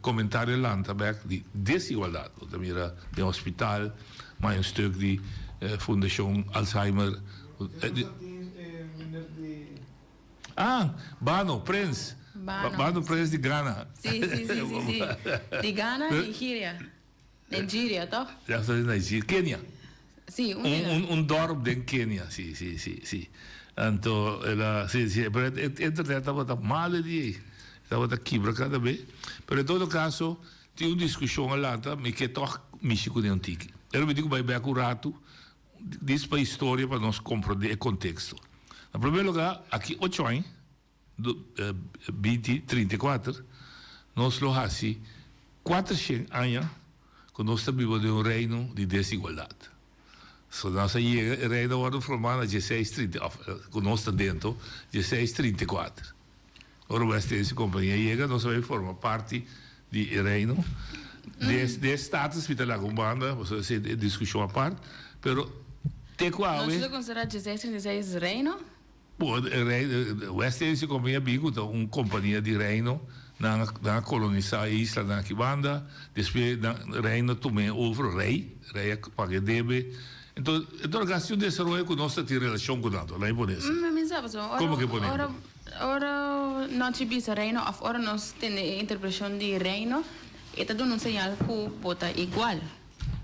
Speaker 11: comentario landtabak de desigualdad. Me está mira de hospital, maar een stuk die Fundación Alzheimer. Bano, Prince. Bano Prince de Ghana.
Speaker 12: Sim. De Ghana e Nigeria, toch?
Speaker 11: Ja, dat is Nigeria. Kenia.
Speaker 12: Sim,
Speaker 11: un dorp in Kenia, sì. Anto, pero internet estava mal di, estava quebra cada vez. Pero in todo caso, tinha uma discussão lá, mas que toch México de antigo. Eu me digo bem accurato, diz para a história para nós compreender o contexto. Em primeiro lugar, aqui 8 anos, 2034, nós lo hasi 400 anos que nós estamos vivendo um reino de desigualdade. So, nós chega, o reino wordt formado em 1630, conosco dentro, 1634. Ora, o Estência Companhia chega, nós vamos formar parte do reino. De status, que lá com banda, você discussão à parte, pero te qual
Speaker 12: é? Você considera 1636 reino?
Speaker 11: O Estência Companhia bigo, uma companhia de reino, na colonizar a isla na Kibanda, depois na reino também over rei paga debe. Então, a questão de desenvolver com nossa relação com nada, lá em Bonesa. Como que podemos?
Speaker 12: Ora, nós temos reino, agora nós temos a interpretação de reino, e está dando um sinal que bota igual.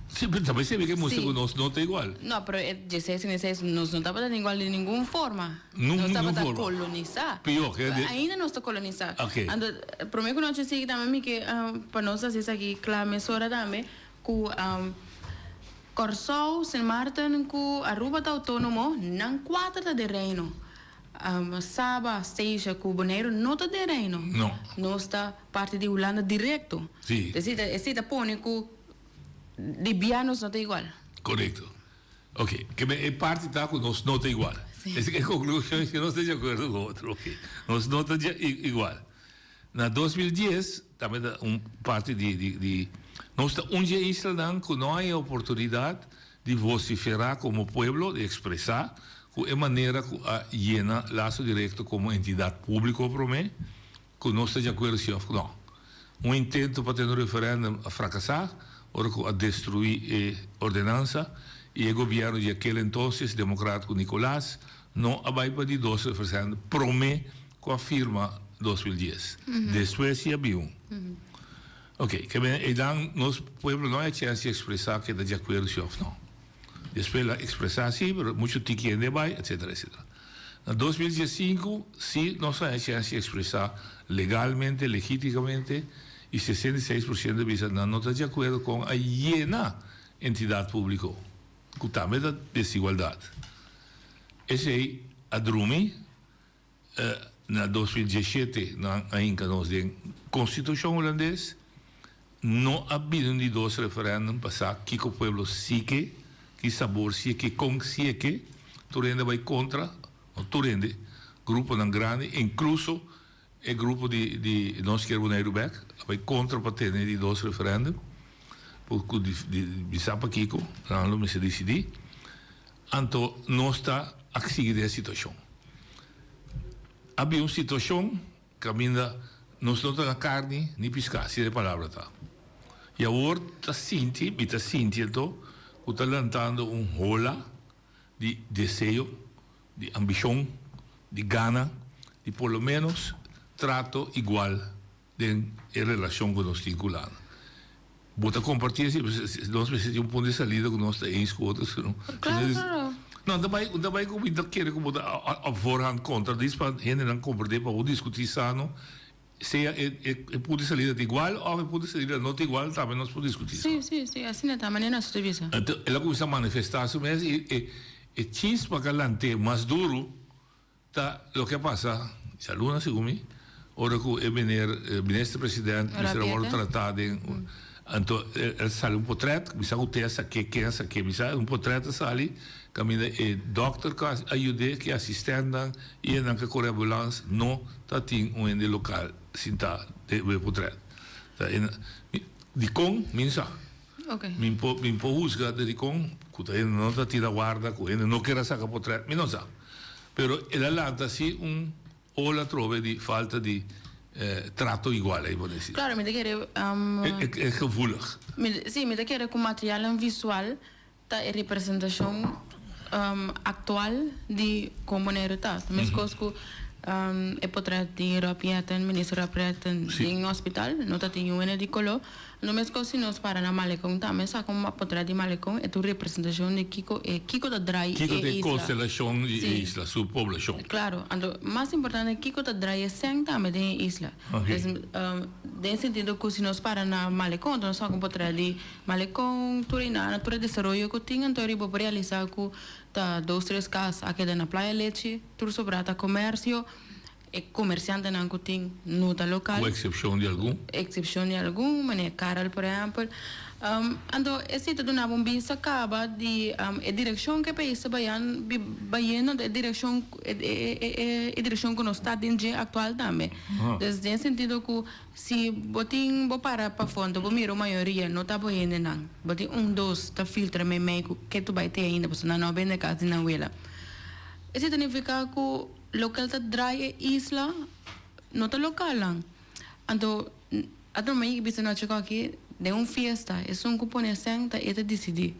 Speaker 11: Sim, mas também sabe que música conosco não está igual.
Speaker 12: Não, mas 16 nós não estamos igual de nenhuma forma. Nós estamos a colonizar.
Speaker 11: Pior,
Speaker 12: ainda não está colonizar.
Speaker 11: Ok.
Speaker 12: Para mim, que nós temos também que, para nós, aqui, claro, mesura também, que Corsou, Sint Maarten, que Aruba está autônomo, não quatro de reino. Saba, Seja, que Bonaire não está de reino.
Speaker 11: Não.
Speaker 12: Nós está parte de Holanda direto.
Speaker 11: Sim.
Speaker 12: Esse põe que de bianos não está igual.
Speaker 11: Correto. Ok. Que a parte está com nós não está igual. Essa é a conclusão que não está de acordo com o outro. Ok. Nós não está igual. Na 2010, também parte de nós estamos um dia instalando que não há oportunidade de vociferar como povo, de expressar de maneira que a llena laço direto como entidade pública para mim, que não está de acordo com não. Um intento para ter um referendo a fracassar, ou a destruir a ordenança, e o governo de aquele entonces, democrático Nicolás, não vai para de 12%, promete com a firma 2010. Depois se abriu. Ok, que bem, então, nosso povo não é chance de expressar que está de acordo com não. Depois ela expressar assim, mas muito tiquete vai, etc, etc. Em 2015, sim, nós temos chance de expressar legalmente, legitimamente, e 66% de vezes não está de acordo com a llena entidade pública, que também da desigualdade. Esse aí, a Drumi, na 2017, ainda nós temos Constituição holandesa, não haviam de 2 referendum passar que o povo sique, que sabor sique, com sique, torrende vai contra, ou torrende, grupo não grande, incluso o grupo de nós que Bonaire vai contra para ter de 2 referendum, porque de sapa Kiko, não me se decidir, então não está a seguir a situação. Havia uma situação que ainda não está na carne, nem pescar, se é a palavra tá. E agora está sentindo, está lançando rola de desejo, de ambição, de gana, de por lo menos trato igual em relação com nós vinculamos. Bota compartilhar, nós precisamos de ponto de saída que nós estamos com outros.
Speaker 12: Claro.
Speaker 11: Não, também como ainda querem como a voorhand contra, diz para a gente não compreender, para discutir sano, se é ponto de saída igual ou é ponto de saída não igual, também nós podemos discutir.
Speaker 12: Sim, assim é a maneira de vista.
Speaker 11: Então, ela começa a manifestar-se, mas é chispa que ela tem mais duro, tá, o que passa, se a Luna, segundo mim, ora que o ministro-presidente, o tratado, então, ele sai um portrait, que sabe o teste, que sai um portrait, sai, caminha é doctor que ajuda, que assistente, e não que corre a ambulância, não tá tem um ente local, sinta de portrait. De com, minha
Speaker 12: ok.
Speaker 11: Min po juzga de com, que ele não tá tira guarda, que ele não quer sacar portrait, mas não sabe. Pero ele lança assim ola trove de falta de trato igual, aí pode dizer.
Speaker 12: Claro, me te quer
Speaker 11: é gevoelig.
Speaker 12: Sim, me te quer com material visual, tá a representação atual de como Bonaire tá. Mas coisas que e potrà dire rapiatan, ministro rapiatan in hospital, nota ti yuene di colo, no mes così nos para na Malecon, também sa como potrà di Malecon e tu representação de Kiko da Drai
Speaker 11: Kiko
Speaker 12: e
Speaker 11: de
Speaker 12: isla.
Speaker 11: constelação de isla, sua população.
Speaker 12: Claro, ando mais importante Kiko da Drai e sen também de isla. Nesse sentido que se nos para na Malecon, então só como potrà di Malecon, turina, natura de desarrollo que tinha, então ribo realizar com tá 2-3 casas aqui na Praia Leite, tudo sobrata comércio e comerciante não tem nota local.
Speaker 11: Com exceção de algum?
Speaker 12: Exceção de algum, mas é Carol, por exemplo. Então, esse tudo na bombinha acaba de a direção que país baiano a direção que nós está dentro atual também. Desde esse sentido que se botin bo para fundo, bo miro maioria não está baiano não. Botin 2 tá filtra meio que tu vai ter ainda, porque não bem na casa na huela. Isso significa que local tá dry isla não tá local lang. Então, ato mai bisa na chico aqui de fiesta, é cupone sen tá eta decidir.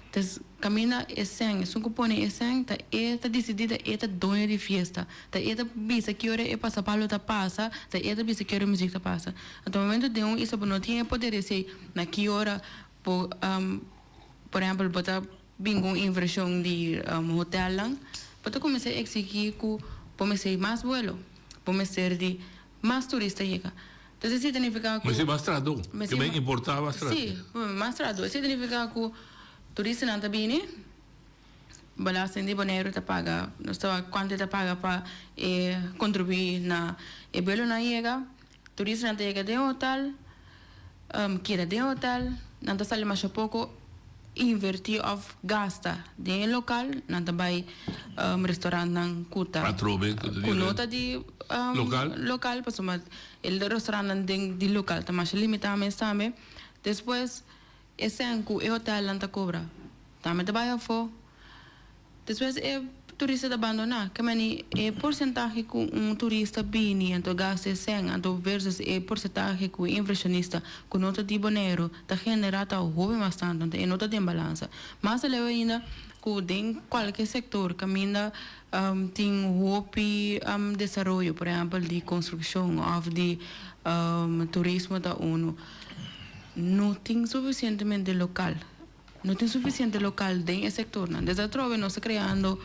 Speaker 12: Então, camina sen, cupone sen tá eta decidida eta dono de fiesta. Tá eta bisa que hora é passa palo tá passa, tá eta bisa que hora música tá passa. Então, momento de isso não tinha poder ser na que hora por exemplo, botar bingo inversão de hotel lang. Porque comecei a exigir que comecei mais vuelo, comecei de mais turista chega. Então isso significa que
Speaker 11: mas é mais trado, também importava mais trado.
Speaker 12: Sim, mais trado. Isso significa que turista não está bem, balancem de Bonaire tá paga, não está quanto tá paga para contribuir na belo na chega, turista não chega de hotel, queda de hotel, não está sale mais pouco. Invertir of gasta de local na também restaurante nang kuta kunota de local para somar el restaurante de local tá mais limitado também depois esse anco é hotel lanta cobra também trabalha fo depois é turista de abandonar que mani é porcentagem que turista bini então gasta sen então versus é porcentagem que inversionista com nota de Bonaire tá generata o hobby bastante então é nota de balança mas leva ainda que em qualquer setor caminha tem hobby desenvolvimento por exemplo de construção ou de turismo da ONU não tem suficientemente local não tem suficiente local dentro do setor não desde trove nós criando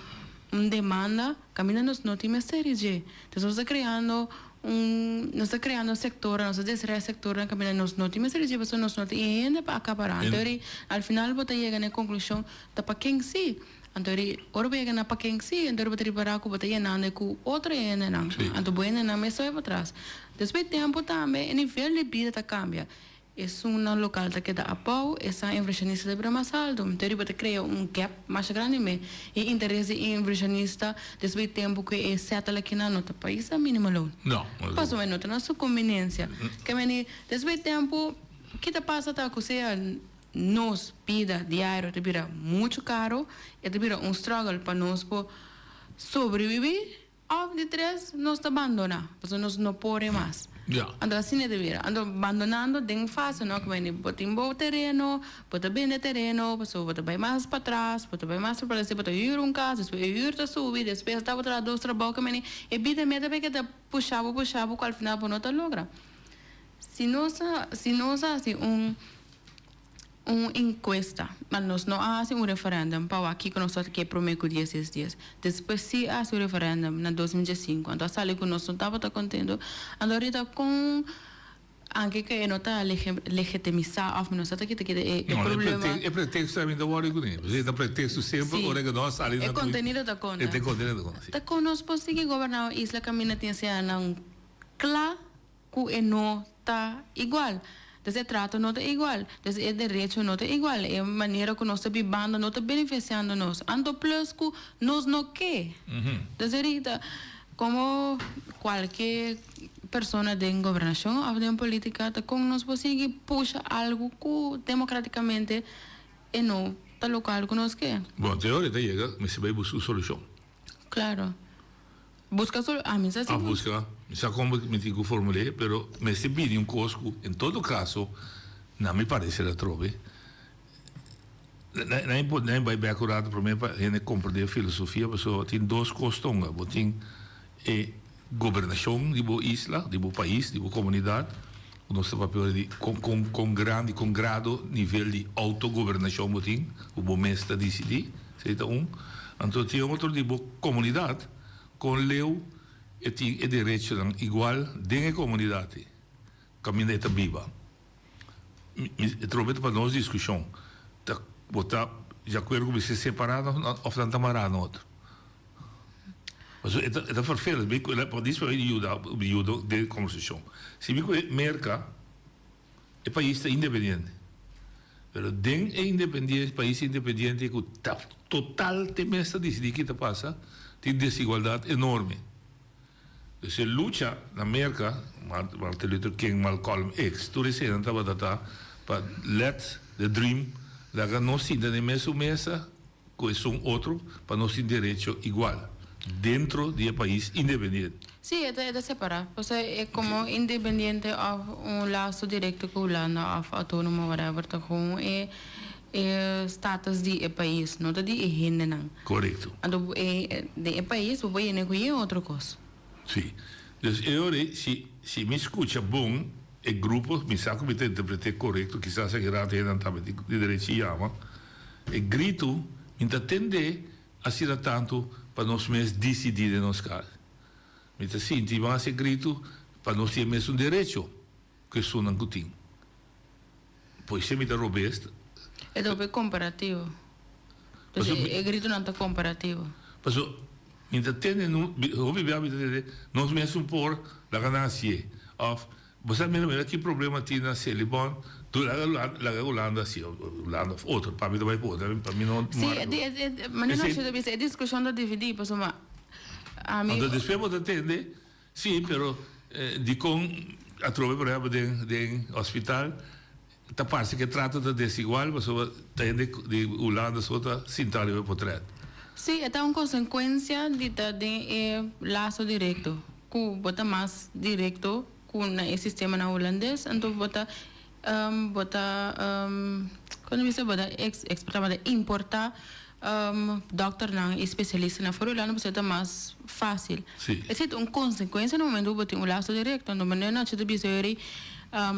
Speaker 12: demanda, camina não tem mais série de. Então nós está criando sector, nós está sector, camina não tem mais série de pessoas, nós não tem ainda para acabar. Então al final bota chega na conclusão da para quem sim. Então ora chega na para quem sim, então bota reparar que bota chega com outra ainda não. Então boa na mesa vai para trás. Depois tempo também, o nível de vida cambia. É local que dá apoio, essa inversionista de mais alto. Então, ele pode criar gap mais grande, mas o interesse inversionista, depois do tempo que é certo aqui no nosso país, é mínimo.
Speaker 11: Não.
Speaker 12: Passou a nota, nossa conveniência. Depois do tempo, o que passa é que nos pida diário, vira muito caro, e vira struggle para nós sobreviver, ou de 3, nós abandonamos, porque nós não podemos mais. Ando assim é de vir, ando abandonando de fase, não que vai botar em terreno, botar bem de terreno, pessoa botar bem mais para trás, botar bem mais para cima, botar ir casa, depois ir tá subir, depois tá botar 2 trabalhos que meni, e vida meta porque tá puxava, que al final não tá logra. Se nós assim encuesta, mas nós não fazemos referendo para aqui que nós que prometo 16 dias. Depois se faz o referendo na 2005, então sale que nós não estava contente. Agora com anche che nota legitimizar of nós até que é problema.
Speaker 11: É pretexto também da hora que nem. É pretexto sempre o que nós ali na.
Speaker 12: É contenido da conta.
Speaker 11: É contenido da conta.
Speaker 12: Tá com nós conseguir governar a isla caminha tem se não claro que não tá igual. Então, o trato não é igual, então, o direito não é igual, é a maneira que nós estamos vivendo, não está beneficiando nós. Ando plus que nós não quer. Então, como qualquer pessoa de governação ou de política, como nós conseguimos puxar algo que democraticamente não está local que nós quer.
Speaker 11: Bom, teoria chega, mas se vai buscar solução.
Speaker 12: Claro. Busca solução.
Speaker 11: Busca. Não como me digo formulei, pero me se pide cosco, em todo caso, não me parece que trove. Não vai bem acurado para mim para compreender a filosofia, porque tem 2 costos, tem governação, de boa isla, de bom país, de boa comunidade. O nosso papel é com grado nível de autogovernação, o bom mestre decidir, seita Então, tem outro de boa comunidade, com leu e direito igual dentro da comunidade. Caminheta viva. Trouxe para nós discussão. Botar, já quero que se separar ou não tamarar no outro. Mas é vervelend. Por isso é ajuda de conversação. Se me merca, é país independente. Mas dentro é independente, país independente, que total temesta decidir que te passa, tem desigualdade enorme. Dus je lucha na Amerika, Martin Luther King, Malcolm X, tu recente estava para let the dream, lá não se ainda nem mesmo mesa, com outro, para nós ter direito igual, dentro do país independente.
Speaker 12: Sí, es de separar. O sea, es como independiente of un lazo directo con Holanda, of autónomo, whatever, gewoon status di país, no di hinden.
Speaker 11: Correcto.
Speaker 12: Ando de país, vou ir negoiar outra coisa.
Speaker 11: Sim. Dus se me escuta bom, o grupo, me saco me interpretar correto, quizás se irá ter de direito chama, o grito, me tende a ser tanto para nós mesmos decidir em nosso caso. Me senti mais esse grito para nós ter mesmo direito que isso não tem. Pois se me dá robusto.
Speaker 12: É dobe comparativo. Então, o grito não está comparativo.
Speaker 11: Mas me tende, nós mesmos por a ganância. Você me que problema tem na Celibon, tu lá Holanda assim, Holanda outro, para mim vai pôr, para mim não.
Speaker 12: Sim, mas não acho que é discussão da dividir, mas uma
Speaker 11: Então, depois você entende, sim, pero de com a trove por exemplo de hospital, tá parece que trata de desigual, mas tem de Holanda só tá sintável por trás.
Speaker 12: Sim, é uma consequência de laço direto, que bota mais direto com o sistema na holandês, então bota quando você bota exportar, importar doctor não especialista na fora Holanda, você tá mais fácil.
Speaker 11: Sim.
Speaker 12: É uma consequência no momento que tem laço direto, no momento não te deve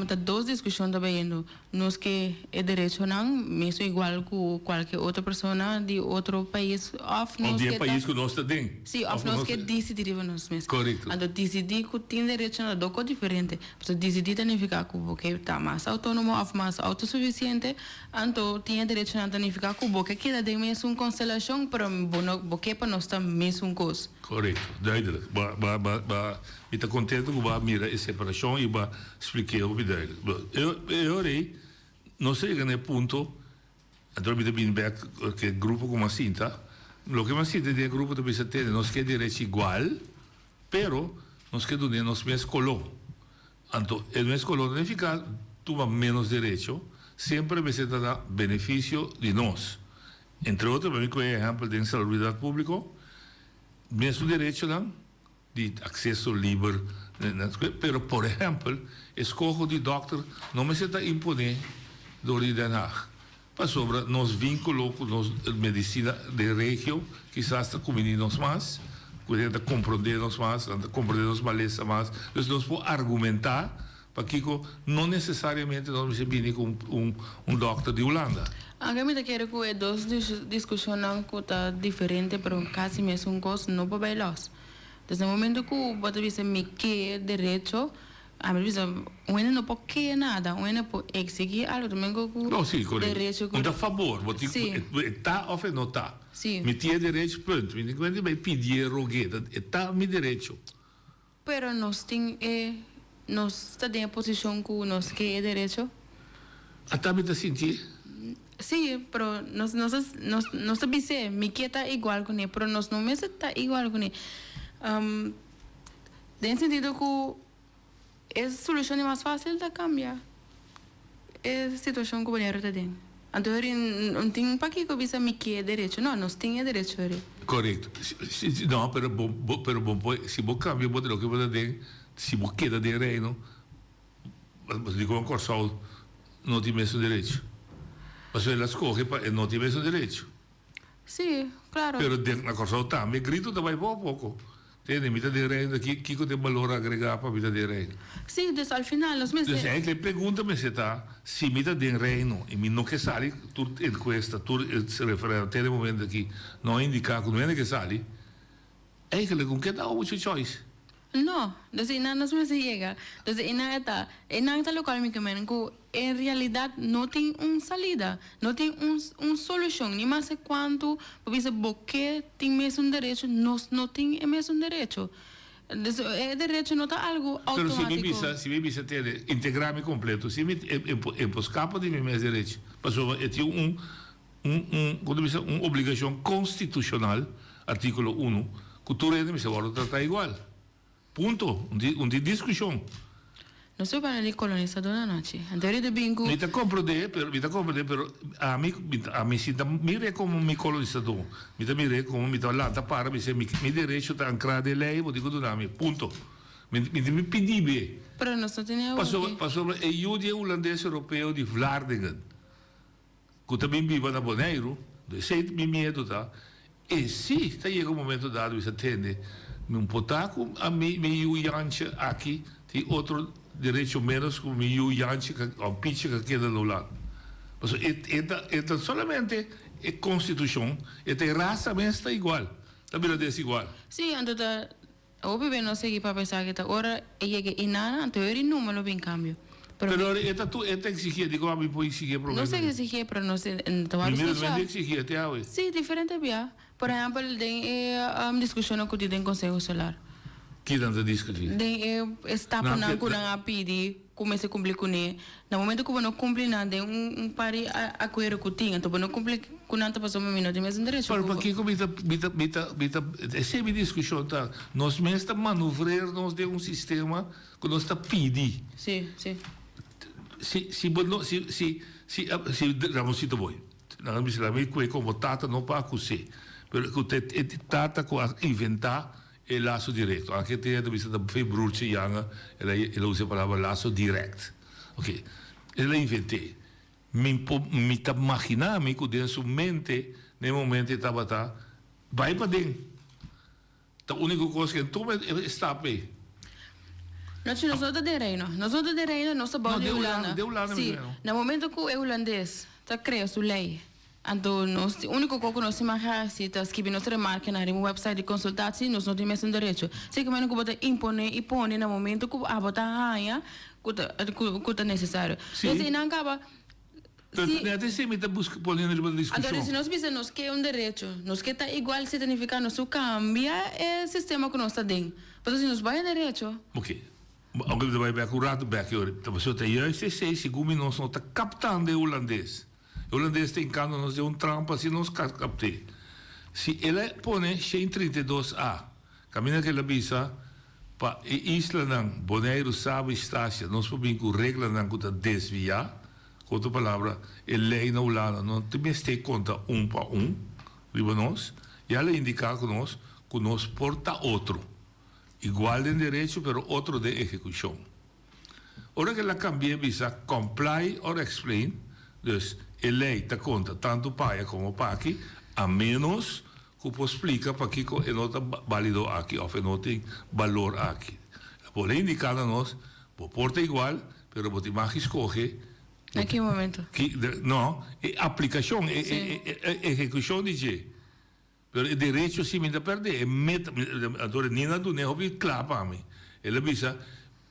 Speaker 12: tá duas discussões também nós que é direito não mesmo igual que qualquer outra pessoa de outro país
Speaker 11: ou de país que nós temos
Speaker 12: sim nós que decidir nós mesmos
Speaker 11: correto
Speaker 12: então decidir que tem direito a doco diferente porque decidir significa que você está mais autônomo ou mais autossuficiente então tem direito a significa que você queda de mesmo constelação para você para nós está mesmo coisa
Speaker 11: correto duidelijk me está contente que vai mirar essa separação e vai explicar o que eu não sei que ponto então me bem back que grupo como assim tá lo que mais sinto de grupo também se tem nós que direito igual pero nós que do nós mesmos colou então o mesmo colou não fica toma menos direito sempre vai ser dar benefício de nós entre outros para mim que é exemplo de saúde pública mesmo direito não de acesso livre, pero por exemplo, escolho de doctor não me está imponer do Den Haag. Para sobre nos vínculos com a medicina de região, quizás está combinando mais, cuidando compreender mais, compreender nos maleza mais, então nós podemos argumentar para que não necessariamente nós vamos com doctor de Holanda.
Speaker 12: Agora me quero que duas discussões que tá diferente, pero quase mesmo coisa não para bailar. Desde o momento que você diz que direito, a mim diz, não pode nada, não pode exigir algo, também que
Speaker 11: não, sim, correto.
Speaker 12: Direito
Speaker 11: que a favor, você está ou não está.
Speaker 12: Sim.
Speaker 11: Me tinha direito, ponto. Me quando vai pedir rogueta, está meu direito.
Speaker 12: Pero nós está em posição que nós que é direito.
Speaker 11: Até me está sentir.
Speaker 12: Sim, pero nós sabemos que me que está igual com ele, pero nós não está igual com ele. Tem sentido que a solução é mais fácil de cambiar. É a situação que o banheiro está dentro. Então, não tem para que eu visa me que é direito. Não, nós temos direito.
Speaker 11: Correto. Não, pero se você cambia, você não quer dizer, se você queda de reino, você diz que o Corsol não tem mesmo direito. Mas ele escolhe para não tem mesmo direito.
Speaker 12: Sim, claro.
Speaker 11: Pero na Corsol também grito também pouco. Entende? Mita de reino aqui, que tem valor agregado para mita de reino.
Speaker 12: Sim, dus al final nós mesmos.
Speaker 11: Dus eigenlijk pergunta-me se tá, se mita de reino, e mi não que sali, tu encuesta, tu se refere até o momento aqui, não indica que não é que sali, eigenlijk com que dá o choice.
Speaker 12: No, dus ina nos me se llega. Dus ina esta local mi que en realidad no tiene una salida, no tiene una solución, ni más de cuánto, porque se porque tiene un derecho, no tiene un derecho. Dus el derecho no está algo automático.
Speaker 11: Pero si me visa tiene integrarme completo, si me escapa de mi mes derecho, pasó es una obligación constitucional, artículo 1, que tú me se va a tratar igual. Punto, una discussione.
Speaker 12: Non so parla di colonizzato da noce. In teoria di bingo.
Speaker 11: Mi te compro però a mi si da mire come mi colonizzato. Mi da mire come mi da l'altra para mi se mi diretto da ancrare lei, vuol dire donami, punto. Mi pedibe.
Speaker 12: Però non sto tenendo.
Speaker 11: Passò e io di olandese europeo di Vlaardingen. Che também vive na Bonaire, de sei mi miedo da. E sì, sta llega un momento dato che si attende. Un potaco a me Jantje aqui tem outro direito menos como me Jantje ao pitch que queda do lado. Mas é solamente a Constituição, a raça mesmo está igual, também é desigual.
Speaker 12: Sim, então eu bem não sei para pensar que agora é inana, então eu não me bem cambio.
Speaker 11: Pero esta exigir, digo, a mim pode exigir problema.
Speaker 12: Não sei exigir, pero não sei, então
Speaker 11: primeiro exigir até hoje.
Speaker 12: Sim, diferente via. Por exemplo, tem discussão que tem conselho solar.
Speaker 11: Que tanta discutir?
Speaker 12: Tem está para com a pedir, começa a cumprir com ele. No momento que não cumpre nada, tem pari acordo que tinha, então não cumpre com nada para somar minuto, mas direito.
Speaker 11: Para que bita é sempre discussão tá. Nós mesmos está manobrar nós de sistema que nós está pedir.
Speaker 12: Sim, sim.
Speaker 11: Se Ramosito boy, não me lembro que como tata não para acusar, pero que tata com inventar o laço direto. Anche te da vista da februarci janga, ela usa a palavra laço direct. Ok, ela inventei. Me tá imaginando que dentro sua mente, no momento estava vai para dentro. A única coisa que tu está bem.
Speaker 12: Nós somos de reino, nós somos de Holanda. Sim, no momento que o holandês está criando sua lei, então o único que nós imaginamos é que escrever nossa remarca na website de consultação, nós não temos um direito. Se que mais que impõe no momento que a botar raia, que é necessário. Então, não acaba.
Speaker 11: Até se me busca polendo de discussão.
Speaker 12: Agora, se nós pensamos que é um direito, nós que está igual significa nós cambia o sistema que nós está dentro. Porque se nós vai direito.
Speaker 11: Ok. Alguém vai ver curado back hoor. Então você tem juist 6 segundos nós não está captando o holandês. O holandês tem cano nós deu trampa assim nós captei. Se ele põe 132A, caminha que ele visa para isla não, Bonaire sabe estácia, nós podemos com regra não que desviar. Com outra palavra, ele lei na Holanda não tem ter conta para riba nós, e ela indica que nós porta outro. Igual de direito, pero outro de execução. Ora que ela cambia, visa comply or explain, dus a lei te conta tanto paia como paqui, a menos que você explica para que não está válido aqui, ou não tem valor aqui. Pode indicar a nós, porta igual, pero você mais escolhe.
Speaker 12: Em que momento?
Speaker 11: Não, é aplicação, é execução de jeito. Pero il diritto si mi da perdere, allora Nina non è ovvio claro per me. E la visa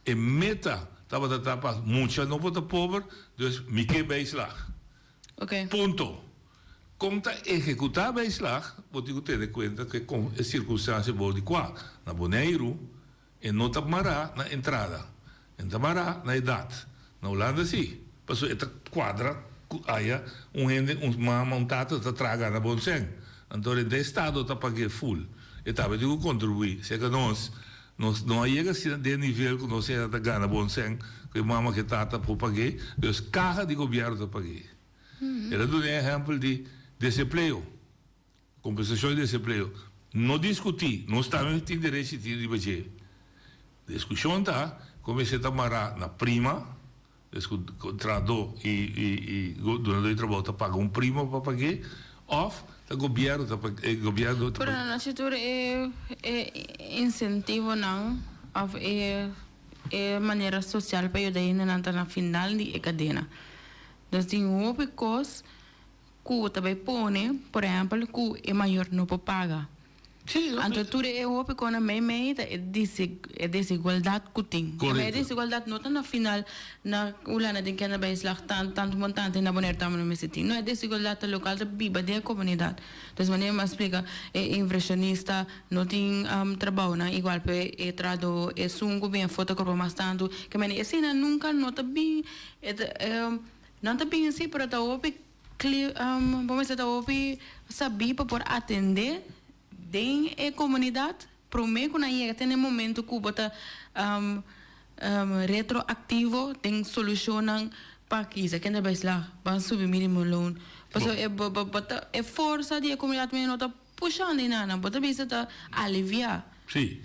Speaker 11: è meta, stava da tapa, mucha non può povero, dus mi che bijslag.
Speaker 12: Ok.
Speaker 11: Punto. Conta ejecutar bijslag, wat ik tenere conta che con le circostanze di qua, na Bonaire, e non tamarà na entrada. En tamarà na edad. Na Holanda sì. Passo e quadra, aia, un mamma, un tato, ta traga na buon sen. Então, o Estado está pagando full. E também digo contribuir. Se que nós não chegamos a nível que nós está ganhando bom sangue, que a mama que está para pagar, então, carga de governo está pagando. Ela dá um exemplo de desemprego, compensação de desemprego. Não discutir, não estamos em direito de budget. Discussão está, como se está marado na prima, o contrato e o donador de trabalho está pagando prima para pagar, ou El gobierno.
Speaker 12: Pero no se tuve incentivo não of maneira social para ajudar na final de cadena. Dus die hoop cost que também põe, por exemplo, que é maior não pode pagar.
Speaker 11: Sim.
Speaker 12: Então tudo é hoop que na meio é desigualdade que tem. É desigualdade não está na final na ulana de que na base lá tanto montante na boneira também no mesmo não é desigualdade local da biba da comunidade. Então maneira mais explica é inversionista não tem trabalho na igual para é trado é sungo bem foto corpo mais tanto que maneira assim nunca não está bem não está bem assim para tá hoop vamos dizer tá hoop saber para por atender den comunidade prometo na ia tem momento que bota retroactivo tem solucionam para que isso que não vai lá para subir mínimo loan porque é força de comunidade mesmo não tá puxando em nada bota bisa tá aliviar.
Speaker 11: Sim.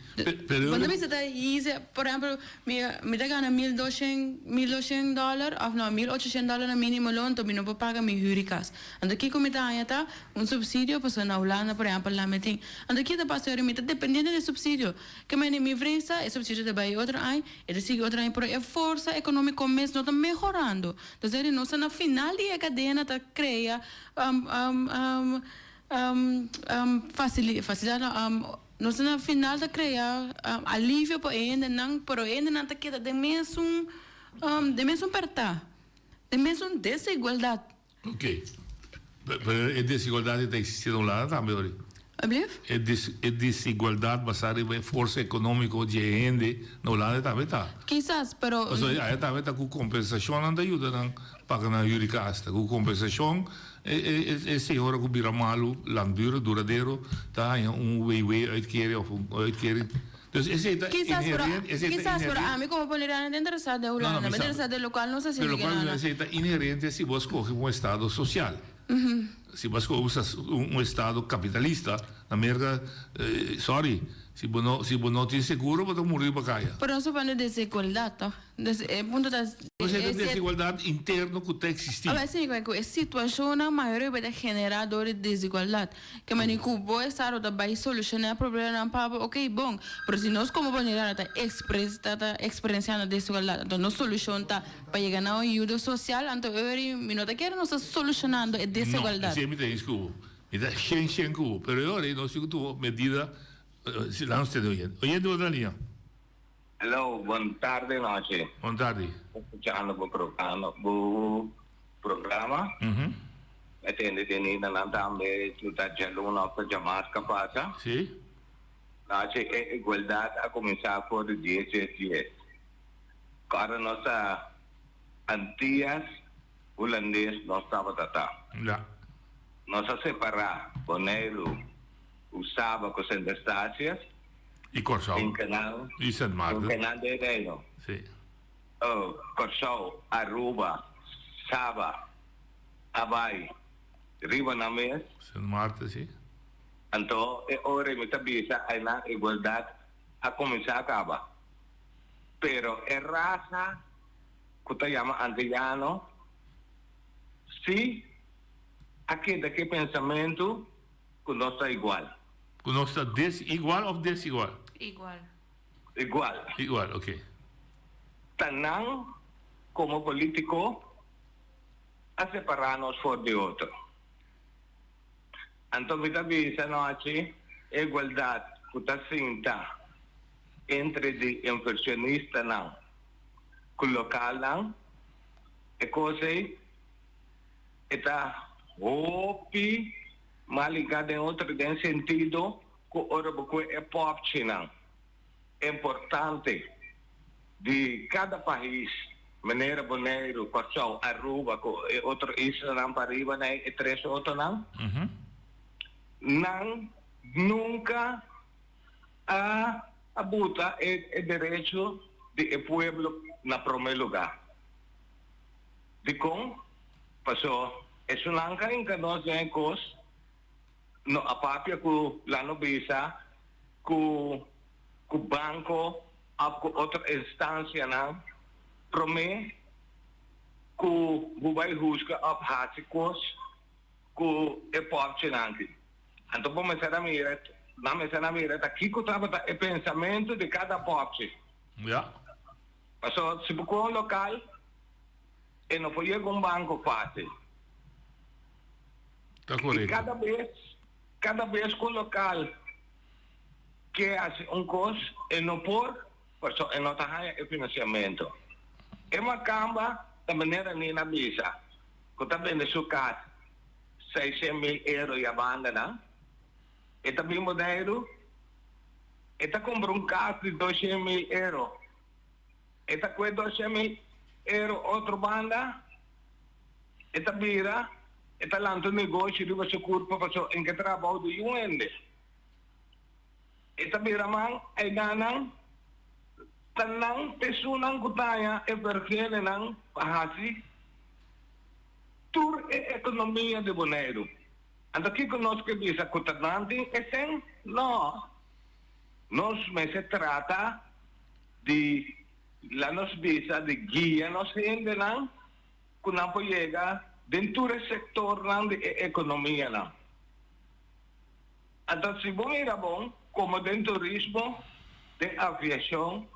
Speaker 12: Quando você está aí, por exemplo, me dá ganha $1,200 ou não $1,800 na mínimo loan, então não vou pagar minha huricas. Então aqui como está aí tá subsídio para na Holanda, por exemplo, lá me tem. Então aqui está passando me tá dependendo do subsídio. Que me frisa, é subsídio de baixo outro ano, é de seguir outro ano, pero é força econômica mês não está melhorando. Então ele não está na final de cadena tá cria facilidade nós na final da criar alívio para ele não para ele não tá queda de mesmo perta de mesmo desigualdade.
Speaker 11: Ok, mas a desigualdade está existindo lá também. É desigualdade baseada em força econômica de gente na Holanda também está.
Speaker 12: Quizás, pero
Speaker 11: aí também está com compensação não ajuda não pagar na juricasta com compensação é senhora que vira malo duradouro tá way uitkering dus is het
Speaker 12: quizás pero a mí como poner interessado de Holanda me interessado de local não sei se
Speaker 11: é inerente se você escolhe estado social. Se você usa estado capitalista na América sorry se você não tem seguro você morrer para caia.
Speaker 12: Pero não se fala de desigualdade tá ponto da
Speaker 11: desigualdade interna que está existindo.
Speaker 12: A sim que a situação na maioria vai generar de desigualdade que mas que boa estar da vai solucionar problema não para ok bom mas se nós como maneira tá experienciando desigualdade então não solução tá para chegar na ajuda social então eu não tá querendo nós solucionando a desigualdade.
Speaker 11: Não, sempre tem isso. Me dá sem cubo, pero eu não sei que medida se lá não está doendo. Oyendo outra linha.
Speaker 8: Hello, buon tarde noche.
Speaker 11: Buon tarde.
Speaker 8: Escuchando bu programa. Atende tenida na tambe tuta jaluna pa jamat ka pasa.
Speaker 11: Sim.
Speaker 8: Noche é igualdade a começar por 10. Cara nossa antias holandês não estava tata.
Speaker 11: Não.
Speaker 8: Nossa separar Bonaire usava com as estácias.
Speaker 11: E Corsau.
Speaker 8: Em canal.
Speaker 11: E São Martin.
Speaker 8: Em canal de Reino.
Speaker 11: Sim.
Speaker 8: Corsau, Aruba, Saba, Abai, Riba na mes.
Speaker 11: São Martin, sim.
Speaker 8: Então, é hora de bisa aí na igualdade a começar a acabar. Pero é raça que te chama antiano. Se aqui daqui pensamento que não está igual.
Speaker 11: Que não está igual ou desigual?
Speaker 12: Igual,
Speaker 11: ok.
Speaker 8: Tanang, como político, a separarnos por de outro. Então, me avisa noite, igualdade que está cinta entre de inversionista não, que local não, e coisa está hopi mal ligado em outro sentido que ora é pop não. É importante de cada país, maneira Bonaire, Corsau, Aruba, outro isla não para riba, né, e 3 outros não. Não, nunca a buta é direito de pueblo na primeiro lugar. De como passou, é sunangka em que nós temos no apapia que lá no bisa, que banco, a outra instância não, promete que vai buscar a háticos, ku e popche nanki. Então vamos ser amiret aqui que estava o pensamento de cada popche.
Speaker 11: Ja.
Speaker 8: Mas se for um local e não foi um banco fácil.
Speaker 11: Tá correto.
Speaker 8: E cada vez que o local que faz coisa e não por, e não está o financiamento. É uma camba da maneira nem na visa. Que está vendo seu caso, 600.000 euros e a banda, não? E também o dinheiro, e está comprando carro de 200.000 euros. E está com 200.000 euros outra banda, e está vira, e está lá no negócio de você curva para em que trabalho do UND. E está vira, man, e ganam, tanang pessoa que tenha e perfil não faz tur e economia de Bonaire. Então aqui conosco que diz a cotanante é sem não. Nós se trata de la nos visa de guia nos gente não que não pode chegar dentro do setor não de economia não. Então se bom era bom como dentro do turismo, de aviação,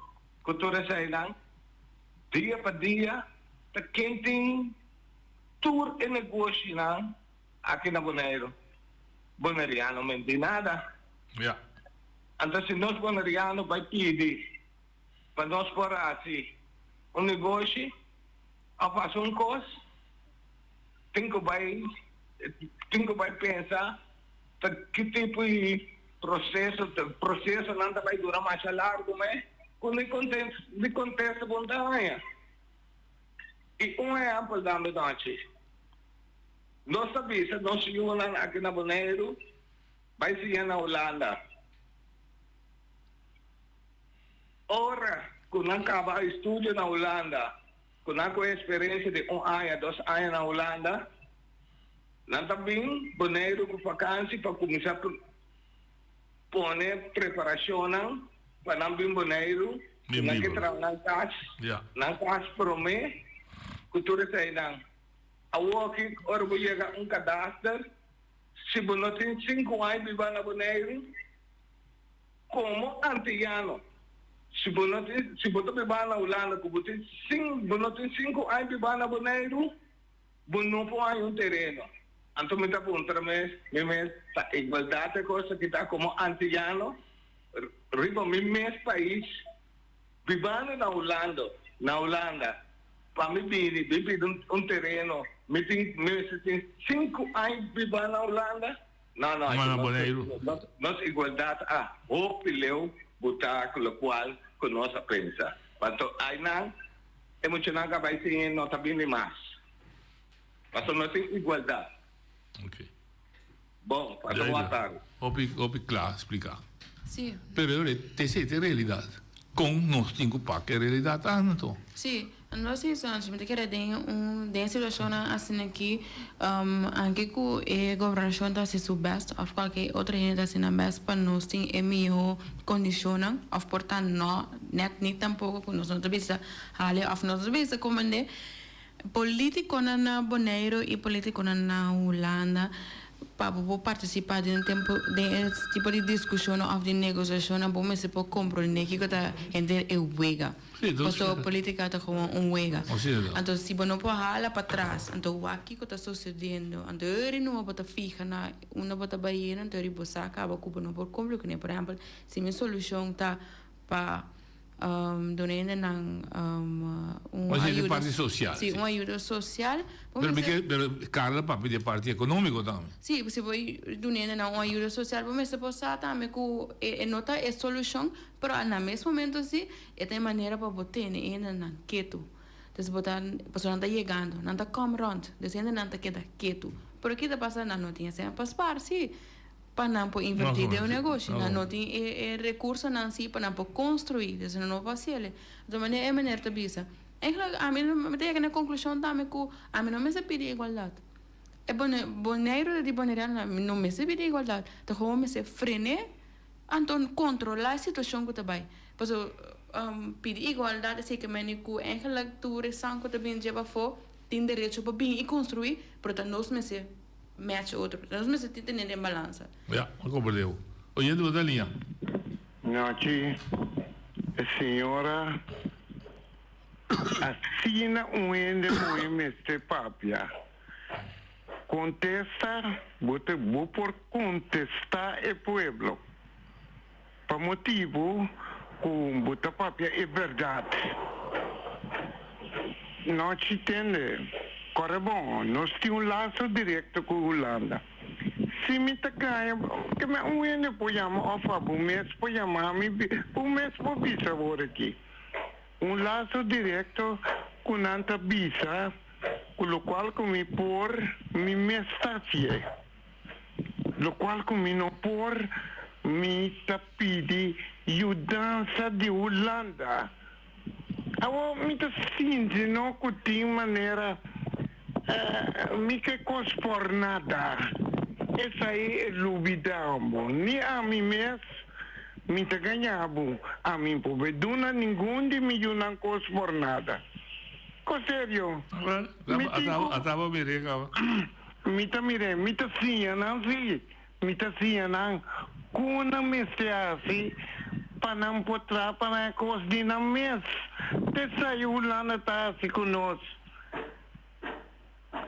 Speaker 8: cultura sailang, dia para dia, ta quem tour e negócio não, aqui na Bonaire. Bonaireano não tem nada.
Speaker 11: Ja.
Speaker 8: Então se nós bonaireano vai pedir para nós por assim negócio, a fazer coisa, tem que vai pensar que tipo de processo não vai durar mais largo, mas quando de contexto bom tamanho. E exemplo da noite. Nós sabemos, nós chegamos aqui na Bonaire, vai ser na Holanda. Ora, quando acaba o estudo na Holanda, quando a experiência de 1 ano, 2 anos na Holanda, nós também Bonaire com vacância para começar a pôr preparação para não vir Bonaire, não que trabalhar na casa para mim, cultura saída. A aqui orgulha cadastro, se você tem 5 anos viva na Bonaire, como antiano. Se você vive na Holanda, como você tem 5 anos viva na Bonaire, você não pode terreno. Então, me pergunta, a igualdade é coisa que está como antiano, riba meu país, vivendo na Holanda, para mim viver terreno, me tem 5 anos vivendo na Holanda, não, nossa igualdade, o pileu, botar com o qual que nós pensa. Então, aí não, emocional que vai ser não também mais. Mas não tem igualdade.
Speaker 11: Ok.
Speaker 8: Bom, para boa tarde.
Speaker 11: Claro, explicar.
Speaker 12: Sim.
Speaker 11: Pero essa é a realidade. Com nós temos que a realidade tanto.
Speaker 12: Sim. Nós estamos a querer uma situação assim aqui, aqui que a governação está se best, ou qualquer outra gente está se best para nós ter a melhor condição, ou portanto não, nem tampouco que nós não devemos fazer, ou nós devemos comandar político na Bonaire e político na Holanda para participar de esse tipo de discussão ou de negociação, bom, se pode compreender que está entre a huelga. Porque a política está como huelga. Então, se você não pode falar para trás, então aqui que está sucedendo, então ele não pode ficar na uma bota bahia, então ele pode acaba com não pode compreender. Por exemplo, se minha solução está para donando uma
Speaker 11: ajuda social.
Speaker 12: Sim, uma ajuda social.
Speaker 11: Mas Carla papi de parte econômica também.
Speaker 12: Sim, você vai donando uma ajuda social, mas você pode também que nota a solução, mas no mesmo momento assim, é tem maneira para botar ainda na quieto. Então botar, pessoa não está chegando, não está come round, ainda não está quieto. Por aqui está passando, não tinha sempre para sim. Para não invertir o negócio, não tem recurso não si para não construir, isso não pode ser. De maneira de bisa. A mim não tem na conclusão também que a mim não me se pede igualdade. É Bonaire de Bonaire não me se pede igualdade. Então como me se frene, então controlar a situação que está bem. Porque pedir igualdade é que me que eigenlijk tu resan que também já for tem direito para bem e construir, portanto nós me se match outro. Nós me sentimos em balança.
Speaker 11: Ja, ik compreendo. Oyente, wat dan linha?
Speaker 2: Noite, senhora, assina ende mestre papia. Contesta, vou por contestar o pueblo. Por motivo, com bota papia é verdade. Não te entende. Corre bom, nós temos laço direto com a Holanda. Se me ganha, que me ende podemos oferecer por mês, por mês por visa agora aqui. Laço direto com a visa, com o qual me por me mestacie. O qual me não por me pedi ajuda de Holanda. Eu me sinto não que tem maneira me que por nada. Essa aí é luvidão. Nem a mim mesmo me te ganhava. A mim pobre duna ninguém de me não por nada. Com sério.
Speaker 11: Atava mereka.
Speaker 2: Mita sia não sim. Mita sia não. Kuna me se assim. Panam potra para cos dinames. Te saiu lá na taça conosco.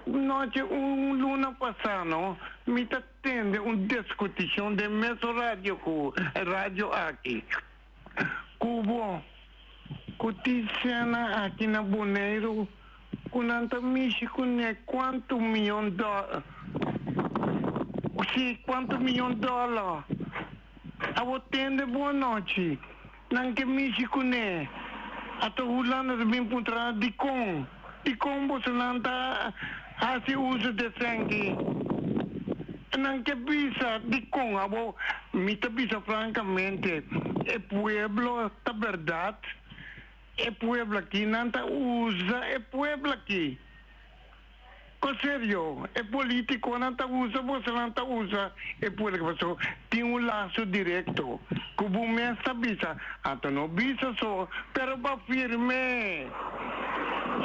Speaker 2: Noite luna passado, me atende discussão de meso rádio aqui. Cubo, cotizana aqui na Boneiro, com anta México né quanto milhão de dólares? Sim, quanto milhão de dólares? Eu atende boa noite. Não que México né? Até Holanda vem para de com. E como você não está fazendo uso de sangue, não que visa de com, me visa francamente, é pueblo, é verdade, é pueblo aqui, não está usa, é pueblo aqui. Com sério, é político, não está usa, você não está usa, é pueblo que tem laço direto, como me está visa, até não visa só, pero para firme.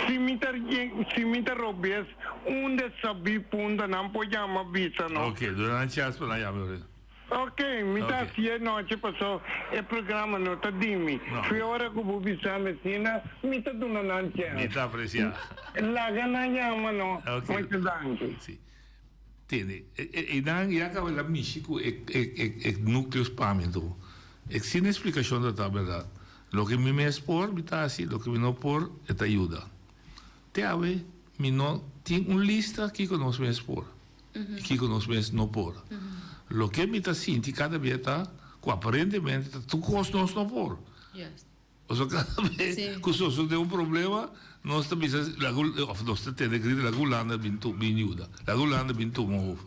Speaker 2: Se me interrompes, onde sabe punta não pode chamar visa, não?
Speaker 11: Ok, durante a para lá, meu Deus.
Speaker 2: Ok, me está assim, noite passou, o programa não está dimi. Foi hora que vou visar a medicina, me está dando uma chance.
Speaker 11: Me está apreciando.
Speaker 2: Laga na chama, não? Muito danke.
Speaker 11: Sim. Entende? E dan, já acaba lá, México, é núcleo espamento. É sem explicação da verdade. Lo que me expor, me está assim, lo que me não por, é te ajuda. Te ave, me não tem lista que conosco me expor. Que conosco me não por. Lo que me está sinti cada vez está, aparentemente, tu conosco não por.
Speaker 12: Yes.
Speaker 11: O sea, cada vez que se tem problema, nós também, nós temos que gritar, a Holanda bem ajuda. A Holanda bem move.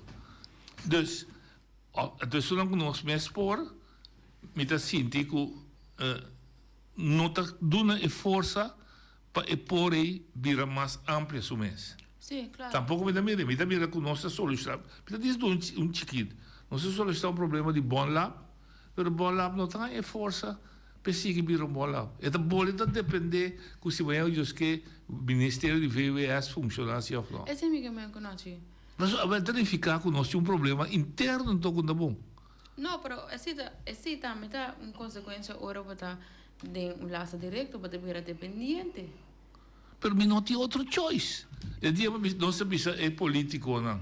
Speaker 11: Dus, zolang conosco me expor, me está sinti que não está dando força para pôr vira mais ampla o mês.
Speaker 12: Sim, claro.
Speaker 11: Tampouco me dá mira com nossa solução. Me diz chiquito, nossa solução é um problema de bom lab, mas o bom lab não tem força para seguir vira bom lab. É da bola de depender que se vai que o Ministério de VWS funciona assim ou não.
Speaker 12: Esse é o que eu conheço.
Speaker 11: Mas vai verificar que nós temos um problema interno não está bom.
Speaker 12: Não, mas esse também está uma consequência ora para de laço direto para ter dependente.
Speaker 11: Pero não tem outro choice. E dia não se bisa é político não.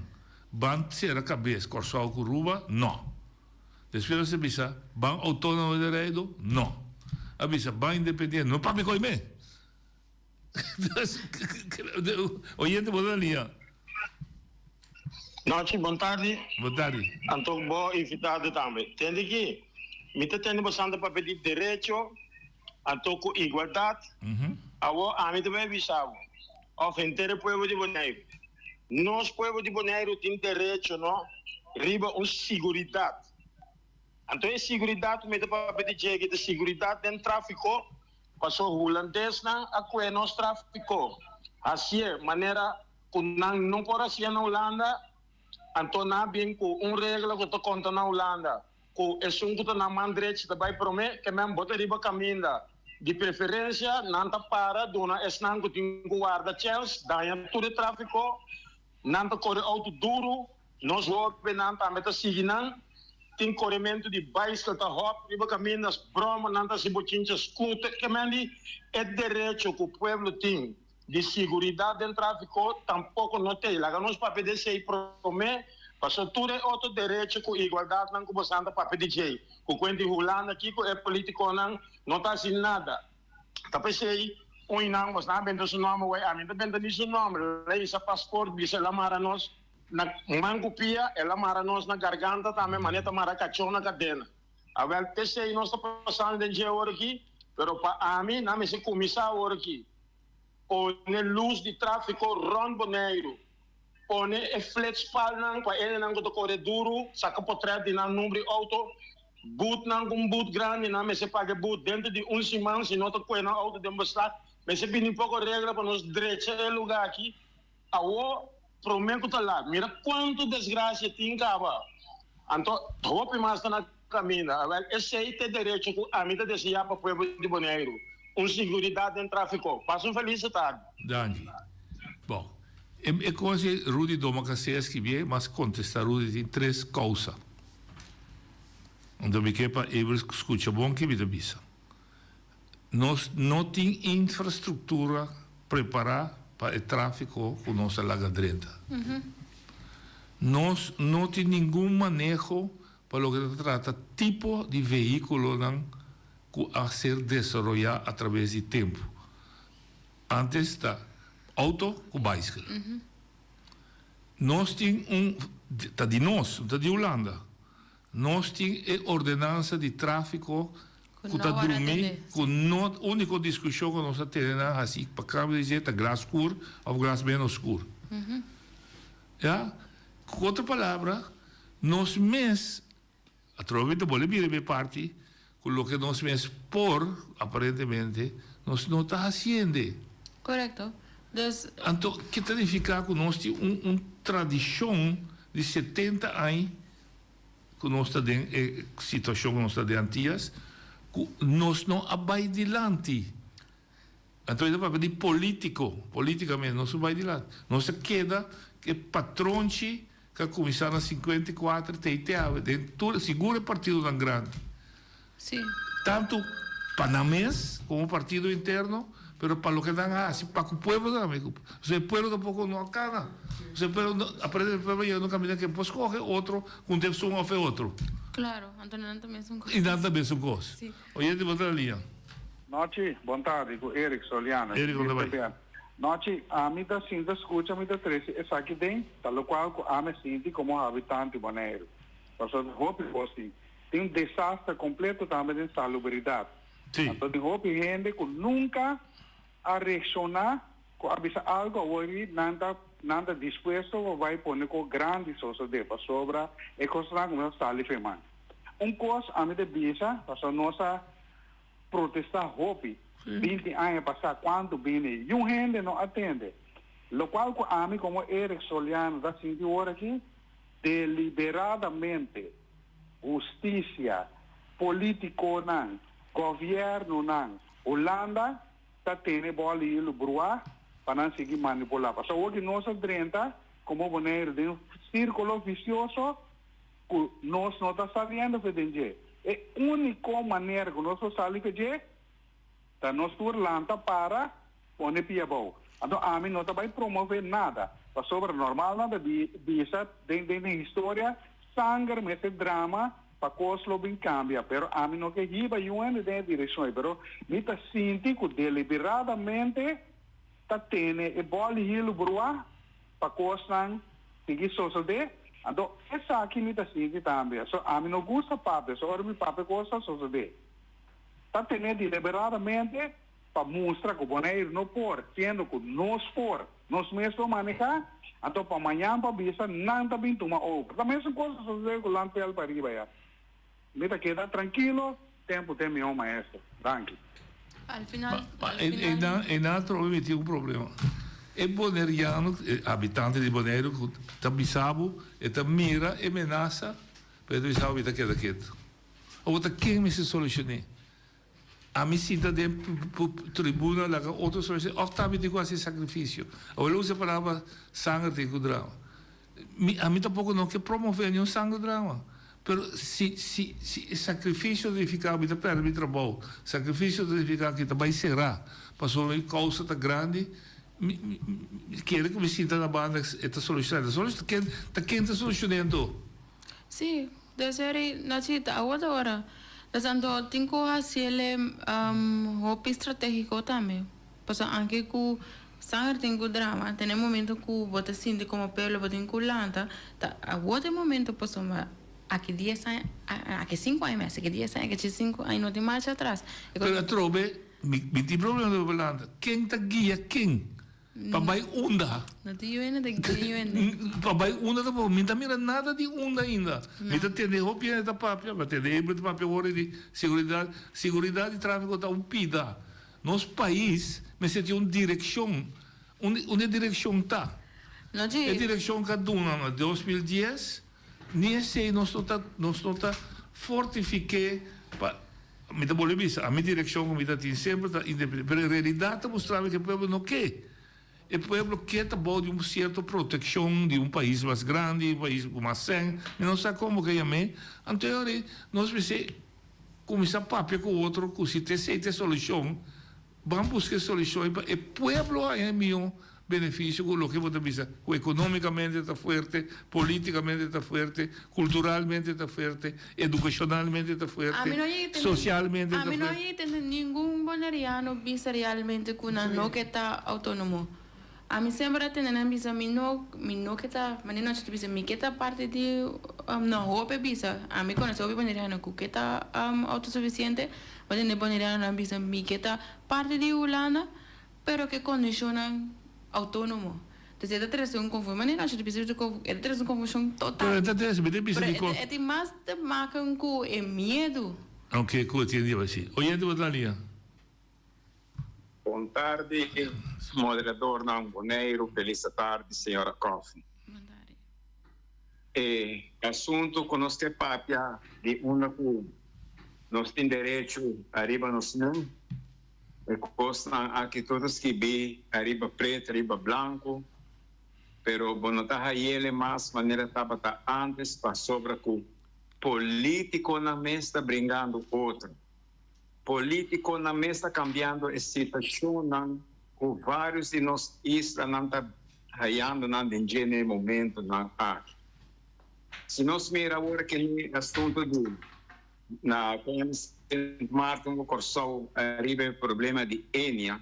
Speaker 11: Ban ser a cabeça corsal curuba não. Depois se bisa ban autônomo de direito não. A bisa ban independente não para me comer. Oyente boa linha.
Speaker 13: Noite, boa tarde.
Speaker 11: Boa tarde.
Speaker 13: Anto bom invitado também. Entende que me tem bastante para pedir direito, anto com igualdade. A mim também visava. Ofender o povo de Bonaire. Nós, povo de Bonaire, temos direito, não? Riba segurança. Então, a segurança, me dá para pedir que a segurança tem tráfico, passou holandês, a que nós tráfico. Assim, maneira, que não pode ser na Holanda, então, não bem com regra que está conta na Holanda, que é um que está na mão direita, que vai prometer que mesmo bota riba caminho. De preferência, não está para, dona, é não que tem guarda chels, daí tudo tráfico, não está corre auto duro, nós vamos penanta meta siginan tem corrimento de bicycle ta hop riba caminho nas broma nanta se botinha scooter que mandi é direito que o povo tem de segurança dentro do tráfico tampouco não tem lá nós para pedir sei promê passou tudo é outro direito com igualdade não com você anda para pedir sei o quente rolando aqui com é político não tá assim nada tá pensei oi não mas não bem do seu nome ué a mim também do seu nome lei essa passaporte bisa lá mara nós na mangupia ela mara nós na garganta também maneta mara cachorro na cadena a ver pensei nós tá passando de dia hora aqui pero para a mim não me se começar hora aqui o ne luz de tráfico ron boneiro o ne e flex pal nang para ele nang do corre duro saca portrait de na número auto boot nang boot grande não me se paga boot dentro de semana se não tá com na auto de embostar mas se bem pouco regra para nos direito lugar aqui a o prometo tá lá mira quanto desgraça tem cava então hope mais na caminho a ver esse aí tem direito a mim de desejar para o povo de Bonaire segurança em tráfico passa feliz tarde
Speaker 11: Dani bom é coisa Rudy Domacacés que vem mas contestar Rudy tem 3 causas onde me quepa escuta bom que me bisa nós não tem infraestrutura preparada para o tráfico com nossa lagadrenta. Nós não tem nenhum manejo para o que trata tipo de veículo a ser desenvolvido através do tempo. Antes da auto com bicycle. Nós tem tá de nós, tá de Holanda. Nós tem ordenança de tráfico que está dormindo, com a única discussão que nós temos é assim, para cada dizer está gás escuro ou gás menos escuro. Com outra palavra, nós mesmos, através da Bolívia, parte, com o que nós mesmos, aparentemente, nós não está fazendo.
Speaker 12: Correto.
Speaker 11: Então, o que significa que nós temos uma tradição de 70 anos, que nós estamos em situação que nós estamos de antigas, nós não vai adiante. Então, é para pedir politicamente, nós não vai adiante. Nós queda que patrão que começaram em 54, tem seguro partido tão grande.
Speaker 12: Sim.
Speaker 11: Tanto panamês como partido interno, pero para o que dan assim, para o povo também. O povo tampoco não acaba. O povo aprende eu não caminho que posso correr outro, com tempo um ou outro.
Speaker 12: Claro, então não também são coisas.
Speaker 11: E não também são coisas. Oi, de outra linha.
Speaker 14: Noite, boa tarde, com Eric Soliano.
Speaker 11: Eric, onde vai?
Speaker 14: Noite, a mim da cinta escuta, a mim da 13, essa aqui tem, tal qual a me sinto como habitante bonaire. Passou de roupa e tem desastre completo também de salubridade.
Speaker 11: Sim.
Speaker 14: Então, de roupa e gente que nunca a reaccionar com algo hoje nada disposto vai pôr com grande sociedade para sobra e coisa como está ali firmando. Coisa a mim de bisa para nossa protestar roupa 20 anos passar quando vem e gente não atende. Lo qual a mim como Eric Soliano da sentiu hora aqui deliberadamente justiça político não governo não Holanda está tendo bola e o bruar para não seguir manipular. Porque hoje nós drenta como boneiro de um círculo vicioso que nós não está sabendo fazer. É a única maneira que nós sabemos fazer é nós Holanda para pôr pia bom. Então a mim não vai promover nada. Para sobre normal nada bisa dentro da história sangue mas drama para coisas bem cambia, pero a mim não que riba e uma de direção, pero me tá sentindo que deliberadamente tá tendo e bola hilo brua para coisas seguir sociedade. Então essa aqui me tá sentindo também. So a mim não gosta papo, só me papo coisas sociedade. Tá tendo deliberadamente para mostrar que o boneiro não pode, sendo que nós por, nós mesmos manejar. Então para amanhã para bisa não tá bem tomar outra. Também são coisas sociedade que lá para para riba já. Mira, queda tranquilo, tempo tem meu maestro. Tranquilo.
Speaker 12: Al final.
Speaker 11: E altro avete un problema. E boneriano, abitante di Bonaire, ta bisabo e ta mira e menaça, per bisabo vita che da quieto. Outra quem me se solucione. A mim sinta de tribuna la outra solução, oftamente quase sacrifício. Ou usa a palavra sangue de drama. A mim tampouco não quer promover nenhum sangue drama. Pero se sacrifício de ficar a perto do trabalho, sacrifício de ficar aqui também será, passou a causa tá grande, quer que me sinta na banda esta solução. A solução quem está solucionando?
Speaker 12: Sim, deve ser na cita a outra hora. Então, tem que fazer hopi estratégico também. Porque anche que sangue tem que drama, tem momento que você sente como pelo, você tem que lanta, a outro momento passou aqui 10 anos, aqui 5 anos, aqui 10 anos, aqui 5 anos, não tem marcha atrás.
Speaker 11: Pero trobe, me tem problema de Belanda. Quem tá guia quem? Papai unda.
Speaker 12: Não tem eu ainda, tem eu
Speaker 11: Papai unda tá bom, me tá mira nada de unda ainda. Me tá tendo roupa da papel, mas tem hebra de papel hora de segurança de tráfego tá pida. Nosso país, mas tem uma direção, uma direção tá.
Speaker 12: Não
Speaker 11: a direção que duna 2010 nem sei nós está fortificar para me tá boleh bisa a minha direção como está tem sempre tá independente, mas a realidade está mostrando que o povo não quer. O povo quer tá bom de uma certa proteção de um país mais grande, um país mais sem, mas não sabe como que é me. Então nós precisamos começar a papel com o outro, que se tem aceita solução, vamos buscar soluções para o povo é meu benefício com o que você pensa, economicamente está forte, politicamente está forte, culturalmente está forte, educacionalmente está forte, socialmente está forte.
Speaker 12: A mim não tem nenhum boneriano bisa realmente que não que está autônomo. A mim sempre tem na bisa mi no que está, mas não te bisa mi que está parte de não roupa bisa. A mim conheço o boneriano que está autossuficiente, mas não boneriano na bisa mi que está parte de Holanda, pero que condicionam autónomo. Entonces, esta es una confusión. Manera, yo te pienso que esta es una confusión total.
Speaker 11: Pero
Speaker 12: es más de marcan con el miedo.
Speaker 11: Aunque que tiene assim. Oyente boa linha.
Speaker 15: Boa tarde, moderador Não Boneiro. Feliz tarde, senhora Coffin. Assunto que nós temos papia de uma que nós temos direito arriba nós não. Constam aqui todos que vi arriba preto, arriba branco, pero bueno tá ele mais maneira tava tá antes para sobra que político na mesa brigando outro, político na mesa cambiando a situação não, com vários de nós islas não tá raiando não de gênero momento não aqui. Se nós mira agora que assunto do na Sint Maarten o Corsou arriba o problema de Enia,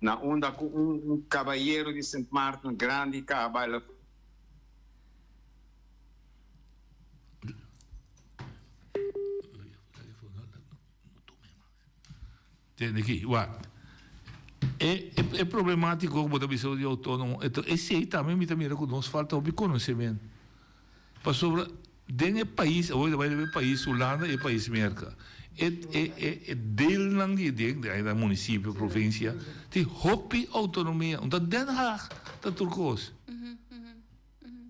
Speaker 15: na onda com cavalheiro de Sint Maarten grande cavalo.
Speaker 11: Tem aqui, é problemático como a visão de autônomo. Então, esse aí também me mira que nos falta o conhecimento. Para sobre den país, hoje vai ver país Holanda e país Merca. É deel lang die ding, de município, província, die hopi autonomia. En dat Den Haag, dat Turcos.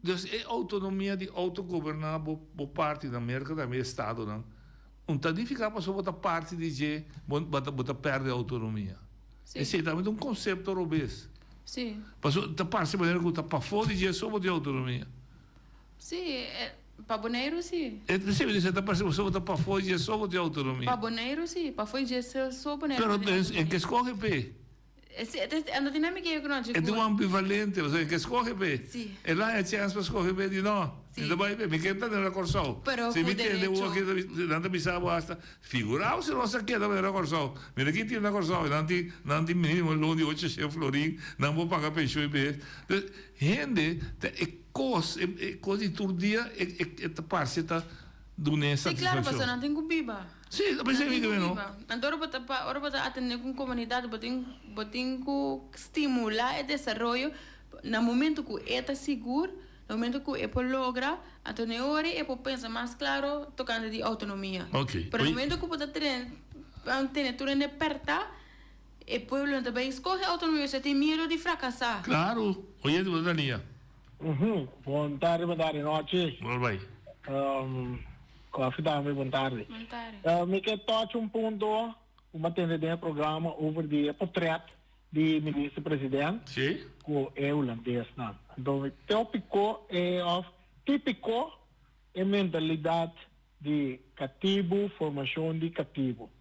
Speaker 11: Dus é autonomia de autogovernar por parte da América, da minha estado, não. Um tá de ficar para sobre a parte de que bota perde a autonomia. Esse é também um conceito europeu.
Speaker 12: Sim.
Speaker 11: Passou da parte maneira que tá para fora de que sobre a autonomia.
Speaker 12: Sim, para Boneiro sim.
Speaker 11: É possível dizer que você está para fora de sobre de autonomia.
Speaker 12: Para Boneiro sim, para fora de só Boneiro.
Speaker 11: Pero em que escolhe p?
Speaker 12: É a dinâmica econômica.
Speaker 11: É de um ambivalente, ou seja, que escolhe p.
Speaker 12: Sim.
Speaker 11: E lá é chance para escolher p de não. Ainda vai ver, me queda na Corsol. Se me entende o que não bisabo hasta figurar se não se queda na Corsol. Me aqui tem na Corsol, não tem mínimo loan de 8 florim, não vou pagar pensão e b. Gente, coisa de todo dia é parte da do nessa.
Speaker 12: Sim, claro, mas não tem cubiba.
Speaker 11: Sim, mas é isso mesmo.
Speaker 12: Então, ora para atender com comunidade, botem que estimular o desenvolvimento no momento que é seguro. No momento que é por lograr, então agora é por pensar mais claro tocando de autonomia.
Speaker 11: Ok.
Speaker 12: Pero no momento que você tem tudo de apertar, o povo também escolhe a autonomia, você tem medo de fracassar.
Speaker 11: Claro. Oye, tu Dania.
Speaker 16: Boa tarde, noite.
Speaker 11: Boa bem.
Speaker 16: Coffee também, boa tarde.
Speaker 12: Boa tarde.
Speaker 16: Me quer tocar ponto, uma tendência programa over de portrait de ministro-presidente,
Speaker 11: Sim.
Speaker 16: que é holandês. Então, tópico é típico é mentalidade de cativo, formação de cativo.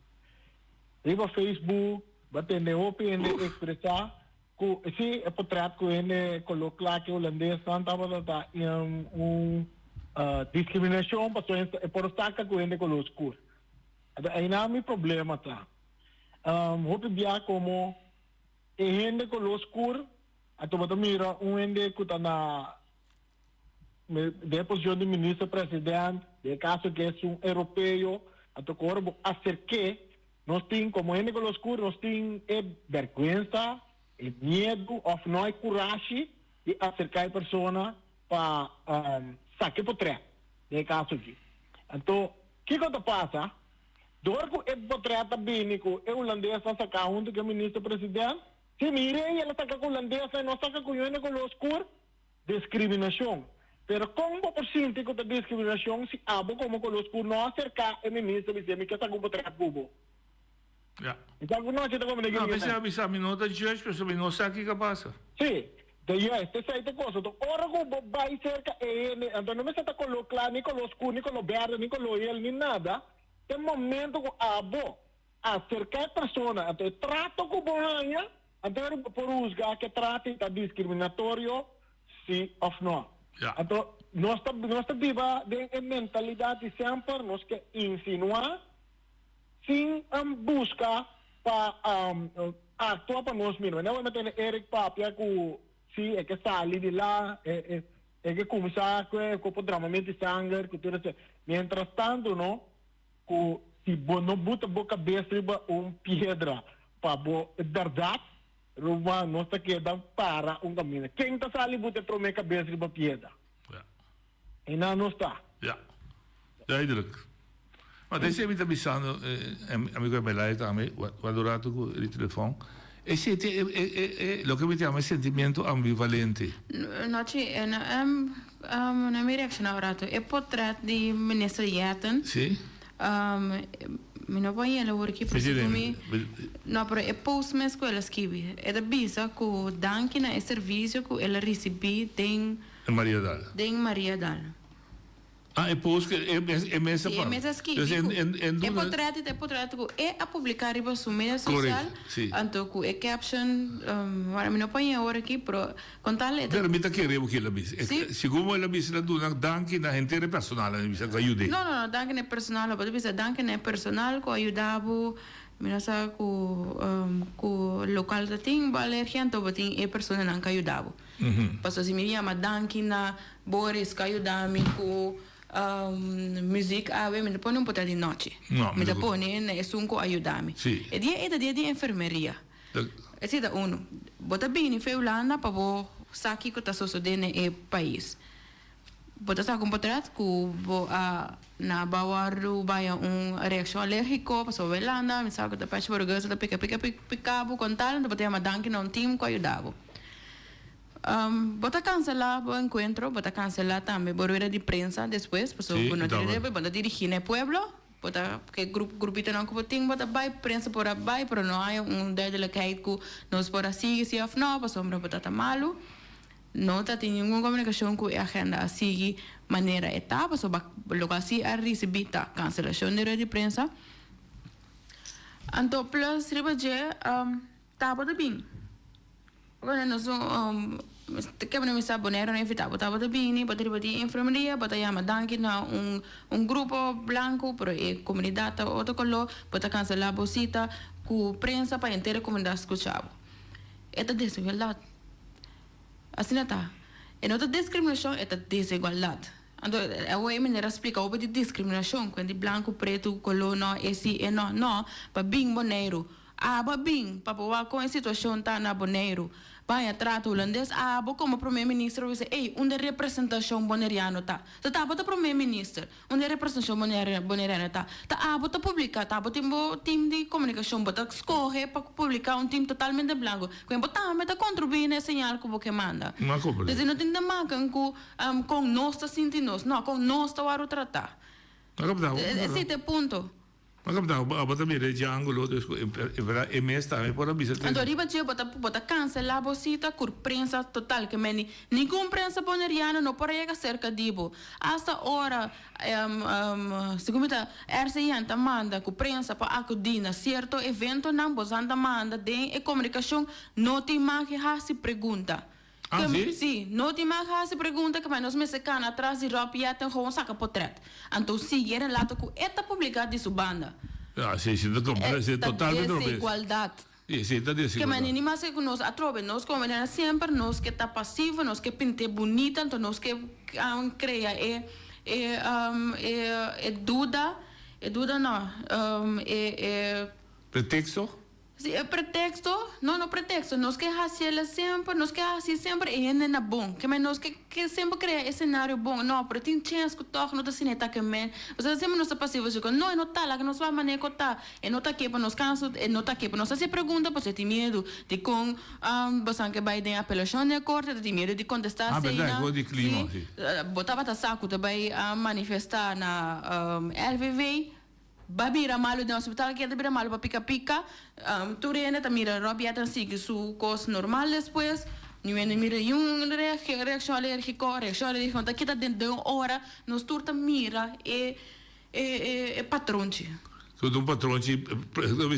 Speaker 16: Riba Facebook, batendo opinião expressar, que se é portrait que ele coloca lá que o holandês está em discriminação, é por saca que ele coloca. Aí não há meu problema, tá? Vou pedir como a gente coloca, a tomada mira, gente que está na posição de ministro-presidente, de caso que é europeu, a tocar acerque, nós temos, como gente coloca, nós temos vergonha, medo, ou não é coragem de acercar a pessoa para sacar por trás, de caso aqui. Então, o que passa? Dorco é portreta bínico, é holandês a sacar que é ministro-presidente. Se mirem, ela saca com holandês e não saca com o color escuro, discriminação. Pero como por ciento de discriminação, se abo como color escuro não acercar o ministro, dizer que está com portreta cubo.
Speaker 11: Ja.
Speaker 16: Então, não é como ninguém.
Speaker 11: Não, bisa minuto de judge, mas não sabe o que passa.
Speaker 16: Sim. Daí esta saída coisa. Então, ora que vai cerca então não me está colocar nem color escuro, nem color verde, nem color ele, nem nada. Tem momento que abo acercar a pessoa, então trato com borranha, então por usar que trata está discriminatório, sim ou não. Então, nós estamos viva de mentalidade sempre, nós que insinuar, sim buscar para atuar para nós mesmos. Não é meter Eric Papia que sim é que sai de lá, é que começar com o derramamento de sangue, que tudo isso. Mientras tanto, não? Se não bota boca cabeça pedra para verdade, não está quedando para caminho. Quem está sali bota para minha cabeça pedra? E não está.
Speaker 11: Ja, duidelijk. Maar deze hebben we bisando, amigo Belay também, guardato il telefono. E siete lo che mettiamo è sentimento ambivalente.
Speaker 12: No, na minha reação agora, é portrait de ministro Yaten.
Speaker 11: Sim.
Speaker 12: Mi non voglio lavorare che no, però è post me scuola scrivi ed avvisa che danke na servizio che ela recebi den
Speaker 11: Maria Dal.
Speaker 12: Den Maria Dal.
Speaker 11: Ah, é post que é mesa
Speaker 12: para. É mesa scrivi. É portrait que é a publicar riba su media social. Anto que é caption, ora mi non voglio ora aqui, però contale.
Speaker 11: Però mi tagliamo che la bis. Siccome la bis la dona danke na gente personale, mi sa che aiuti.
Speaker 12: No, danke na personale, però bisa danke na personal ko aiudavo. Mi sa ku local da ting balergian to bating e persona nan ka aiudavo. Passo si mi chiama danke na Boris ka aiudami ku music ave me pone un po' di noce me da pone nessuno aiutami e dia di infermeria e si da uno bota bene feulana pa bo saki ko ta succedendo e país bota sa compotrat ku bo na bawaru baya reação alérgico pa so velanda me sa ko ta pace por gozo da pica con tal da bota ma danke non team ko aiutavo. Bota cancelar o encuentro, bota cancelar também a rueda de prensa depois, porque bota dirigir no pueblo, bota que grupito não que tem, bota vai prensa por aí, pero não há deadelijkheid que nós por assim se of não, porque sombra bota tá malo, não tá tem nenhuma comunicação com a agenda assim maneira etapa, so logo assim a receber tá cancelação de rueda de prensa. Então plus riba je tá bota bem. Agora nós que não me sabe bonero nem fita bota bem, bota de enfermaria, bota chama danke na grupo blanco para a comunidade outro color, bota cancelar a bolsita com prensa para inteira comunidade escuchar. É a desigualdade. Assim não tá. E não tá discriminação, é a desigualdade. Então, eu me explicar o que é discriminação, quando branco, preto, color, não, esse e não, para bem bonero. Ba bem, para poder com a situação tá na bonero. Vai trato holandês, como primeiro-ministro, você, onde representação boneriano tá. Tá, bota primeiro-ministro, onde representação boneriano tá. Tá, bota publicar, tá, bota time de comunicação, bota escorre para publicar time totalmente branco. Quando bota, meta contribuir nesse sinal que você manda.
Speaker 11: Não compra.
Speaker 12: Então, não tem demanda com nós tá sentindo, não, com nós tá o tratar. Esse é o ponto.
Speaker 11: Maar kapitaal, também é ângulo, dus é mês também por abisar.
Speaker 12: Então, riba tio bota cancelar bocita por prensa total que meni nenhum prensa boneriana não pode chegar cerca dibo. Hasta hora segundo RCN manda com prensa para acudir certo evento não bozanda manda de comunicação não te imagem se pergunta.
Speaker 11: Ah, sim?
Speaker 12: Sim, não te imagem se pergunta que nós me secando atrás de roupa e até gewoon saca portret. Então, se era lá que eta publicado de sua banda.
Speaker 11: Ah, sim, totalmente
Speaker 12: desigualdade.
Speaker 11: Sim, está desigualdade.
Speaker 12: Que menino mais que nós atrove, nós como sempre, nós que tá passivo, nós que pinte bonita, então nós que cria dúvida não,
Speaker 11: pretexto?
Speaker 12: Sí, pretexto, no pretexto, nós que hacemos sempre e é bom, que nós que sempre cria escenário bom, não, pero tem chance que toque não tá sineta que men, você sempre nós tá passivo, não tá lá que nós vamos manejar tá, e não tá aqui para nós canso, e não tá aqui para nós se pergunta, porque tem medo de com bastante que vai de apelação de corte, tem medo de contestar
Speaker 11: assim, verdade, de clima, sim.
Speaker 12: Botava tá saco também manifestar na LVV. Babira malu de hospital que babira malu para pica turene ta mira robia tan sigue su cos normal después ni viene mira reacción alérgico reacción alérgica ta kita de uma hora nos turta mira patronci
Speaker 11: Tudo um patrão de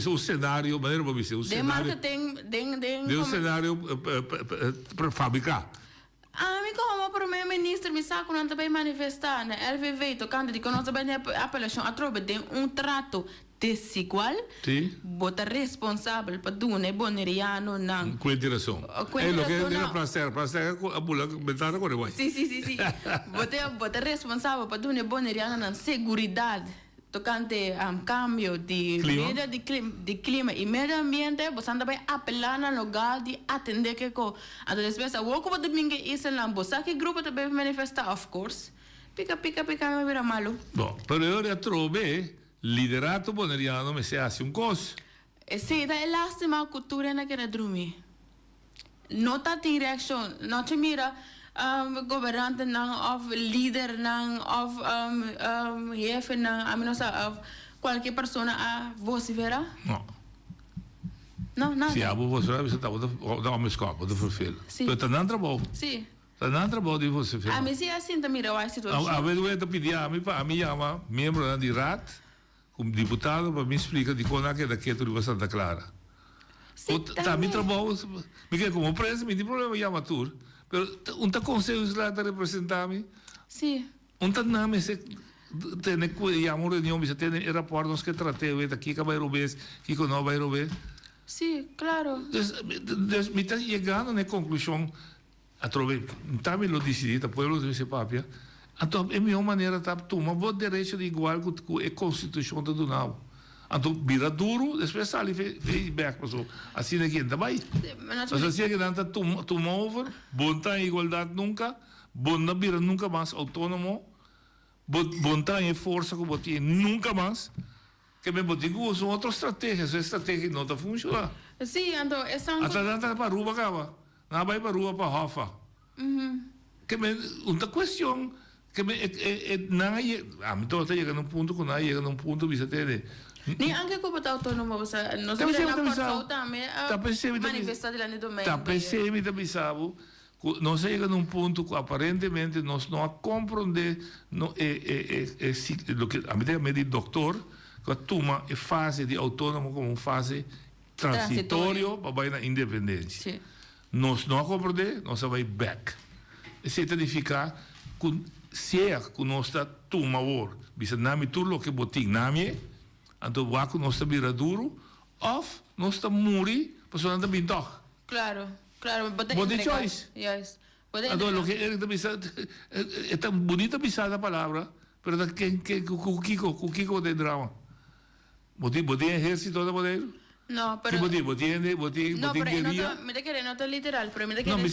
Speaker 11: o cenário, maneira para você, o cenário. De um cenário para fabricar.
Speaker 12: Amigo, como primeiro-ministro me saco não também manifestar na LVV tocando de que nós também apelação a tropa de trato desigual.
Speaker 11: Sim.
Speaker 12: Bota responsável para do boneriano não.
Speaker 11: Com interação. É o que era para ser a bula comentar agora vai.
Speaker 12: Sim. Bota responsável para do boneriano não seguridade. Tocante cambio de medida de clima e meio ambiente, você também apelar no lugar de atender que co. Então depois o que pode domingo isso lá, você que grupo também manifestar, of course. Pica me vira malo.
Speaker 11: Bom, pero eu trove liderato boneriano me se hace coisa.
Speaker 12: Sim, é lástima a cultura na que era dormir. Não tá tem reação, não te mira. Governante nang of leader nang of jefe nang of qualquer persona a vocifera? Não, nada.
Speaker 11: Se a vocifera você tá dá uma escopa do perfil.
Speaker 12: Sim.
Speaker 11: Mas tá não trabalho.
Speaker 12: Sim.
Speaker 11: Tá não trabalho de vocifera.
Speaker 12: A mim se assim tá mira a situação.
Speaker 11: A vez eu pedir a mim chama membro da RAT como deputado para me explicar de como é que daqui tudo vai Santa Clara.
Speaker 12: Sim,
Speaker 11: tá me trabalho, me quer como preso, me tem problema chama tur. Pero unta conselho lá da representar-me.
Speaker 12: Sim.
Speaker 11: Unta nome se tem que amor reunião bisa tem rapportos que tratei aqui que vai robes, que não vai robes.
Speaker 12: Sim, claro.
Speaker 11: Des me está chegando na conclusão a trove, também lo decidido, pueblo de esse papia. Então, é minha maneira tá tomar o direito de igual com a constituição do Donau. Então, vira duro, depois sai feedback, pessoal. Assim é que ainda vai. Mas assim é que ainda toma over, bom tá em igualdade nunca, bom não vira nunca mais autônomo, bom tá em força que botinha nunca mais, que me botinha usa outra estratégia, essa estratégia não está funcionando.
Speaker 12: Sim, então, essa...
Speaker 11: Até não para rua, acaba. Não vai para rua para Rafa. Que me, uma questão, que me, não é, então está chegando um ponto, que não chega num ponto, você tem...
Speaker 12: Nem anche como tá autônomo, você não sabe na porção também manifestar lá no domingo.
Speaker 11: Tá percebendo também sabe, nós chegamos num ponto que aparentemente nós não compreender o que a medida de doutor que toma a fase de autônomo como uma fase transitória para a independência.
Speaker 12: Sim.
Speaker 11: Nós não compreender, nós vai back. Isso significa que se é que nós está toma agora, bisa nami tudo o que botin nami então vai que nós estamos duro, ou nós estamos muri, pessoal não está toch.
Speaker 12: Claro.
Speaker 11: Body choice.
Speaker 12: Yes.
Speaker 11: Então, o que é tão bonita pisada a palavra, mas que Kiko de drama. Body exército de modelo?
Speaker 12: No, pero...
Speaker 11: Body
Speaker 12: no, pero me te quiere no está literal, pero me te quiere...
Speaker 11: No, me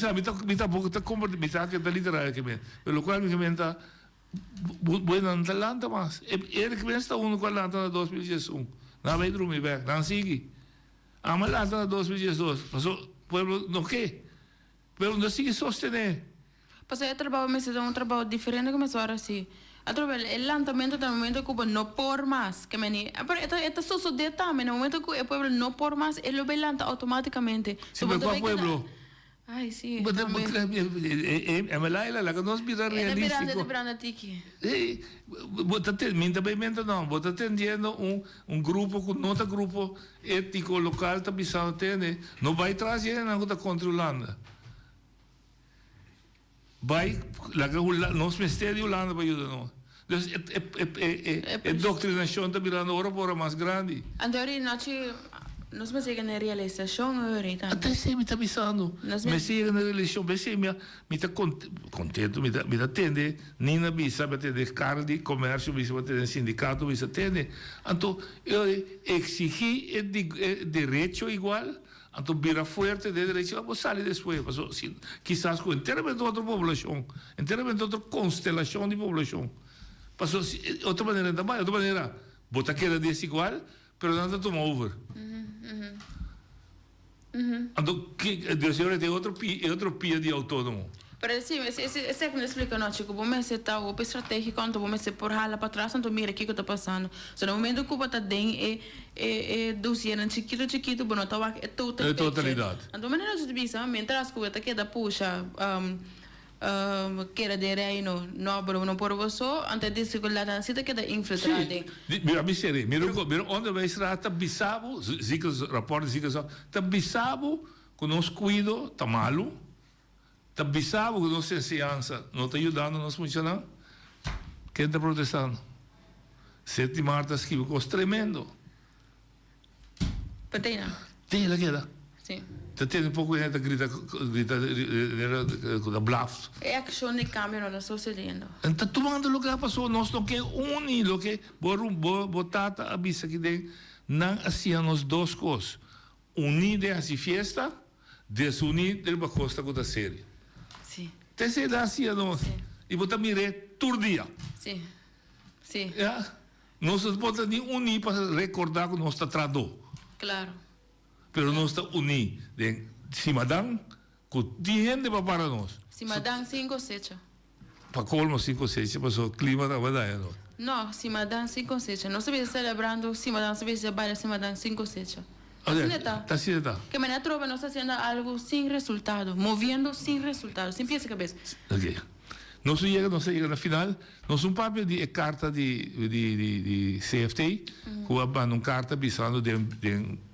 Speaker 11: está poco, me está que está literal, que me... Pero lo cual me comenta... Bueno, não lanta mais. Ele que está um com a lanta na 2021. Não vai dormir bem, não sigue. A uma lanta na 2022. Mas o povo não quer. O povo não sigue sostener.
Speaker 12: Mas eu trabalho, mas é um trabalho diferente como a senhora assim. el lanzamiento del momento que no por más que pero esto sucede también en el momento que el pueblo no por más él lo velanta automáticamente.
Speaker 11: Sí, pero ¿cuál pueblo?
Speaker 12: Ay, sí.
Speaker 11: La que nos mira realístico. Vos estás atendiendo un grupo, un otro grupo étnico local, está pisando, no va atrás y no está controlando. Vai, nos ministério de Holanda para ajudar. Dus a doutrinação está virando hora mais grande.
Speaker 12: Andori, nós me seguem na realização,
Speaker 11: até se me está pensando. Me seguem na realização, me está contento, me está atende, Nina bisa me atende carro de comércio, bisa me atende sindicato, bisa atende. Então, eu exigi o direito igual. Então, vira forte de direito, vamos sair depois. Quizás com inteiramente outra população, inteiramente outra constelação de população. Passou outra maneira também, outra maneira. Bota queda desigual, mas não toma over. Então, Deus tem outro pia de autônomo.
Speaker 12: Pero sí, ese que me explica, no, chico, vos me está o estratégico, cuando vos me se por jala para atrás, entonces mira qué está pasando. So, no momento que vos está den dosieran chiquito, bueno, estaba
Speaker 11: totalidad.
Speaker 12: Entonces, no se divisa, mientras que vos te queda puxa, queda de reino, no, pero no por vos, antes de que la danza queda infiltrada.
Speaker 11: Mira, mira, onderwijs raad, bisabo, rapporten ziekers, bisabo, com nos cuido, tá malo. Está bizarro que nossa enseñanza não está ajudando a nos funcionar. Quem está protestando? 7 de março escreveu coisa tremendo.
Speaker 12: Patina.
Speaker 11: Tem, ela queda.
Speaker 12: Sim.
Speaker 11: Está tendo um pouco de gente grita da blaf.
Speaker 12: É a questão de cambio não está sucedendo.
Speaker 11: Está tomando lugar para pessoas. Nós não queremos unir, lo que botata avisa que tem. Não hacíamos duas coisas. Unir de essa festa, desunir de uma costa com a série.
Speaker 12: Sim.
Speaker 11: Te dá assim a nós. E botar mire todo dia.
Speaker 12: Sim. Sim.
Speaker 11: Nós não podemos nem unir para recordar que nós está trador.
Speaker 12: Claro.
Speaker 11: Pero nós está unir de cimadão com gente para nós.
Speaker 12: Cimadão 5-7.
Speaker 11: Para colmo 5-7, mas o clima da verdade.
Speaker 12: Não, cimadão 5-7. Nós estamos celebrando cimadão, estamos celebrando cimadão 5-7.
Speaker 11: Está assim, está.
Speaker 12: Que me trova nós haciendo algo sem resultado, movendo sem resultado, sem pies de cabeça.
Speaker 11: Ok. Nós chegamos na final, nós papel de carta de CFT, que uma carta visando de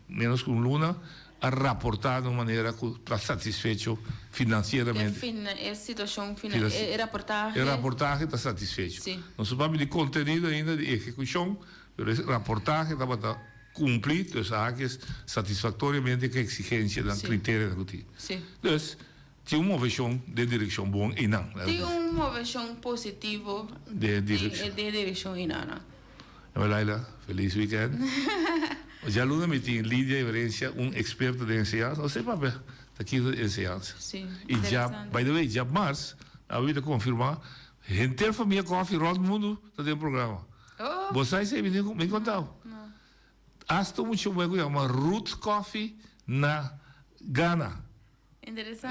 Speaker 11: menos que luna a rapportar de uma maneira que está satisfeito financeiramente.
Speaker 12: É situação financeira, é reportagem.
Speaker 11: É reportagem está satisfeito.
Speaker 12: Sim.
Speaker 11: Nosso papel de conteúdo ainda de execução, mas reportagem está cumprir as áreas satisfatoriamente com a exigência dos critérios executivos.
Speaker 12: Sim.
Speaker 11: Então, tem uma visão de direção boa e não.
Speaker 12: Tem uma visão positiva de direção e não.
Speaker 11: Laila, feliz weekend. Já Luna me tem Lídia Everência, experto de enseñança, não sei papel, daqui de enseñança.
Speaker 12: Sim.
Speaker 11: E já, by the way, já março, a vida confirmar, inteira família coffee, roda o mundo, está dentro do programa.
Speaker 12: Oh.
Speaker 11: Vocês me contaram. Hasta muito bem, chama Roots Coffee na Ghana.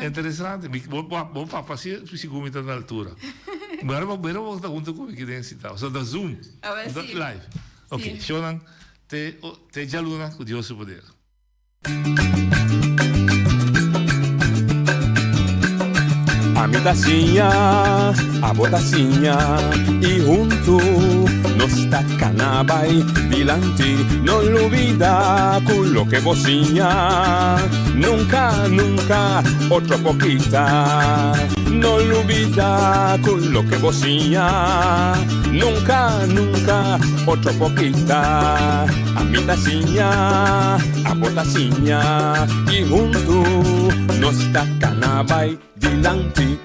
Speaker 11: Interessante. Vou fazer se comida na altura. Agora vou estar junto com aqui dentro e tal. Só da Zoom, live. Ok, Shonan, te jaluna com Deus o poder.
Speaker 10: A mi tacinha, a botacinha e junto nos tacanabay dilante, no olvida con lo que bocina, nunca, nunca, otro poquita, no olvida con lo que bocina, nunca, nunca, otro poquita, a mi tacinha, a botacinha y junto nos tacanabay dilante.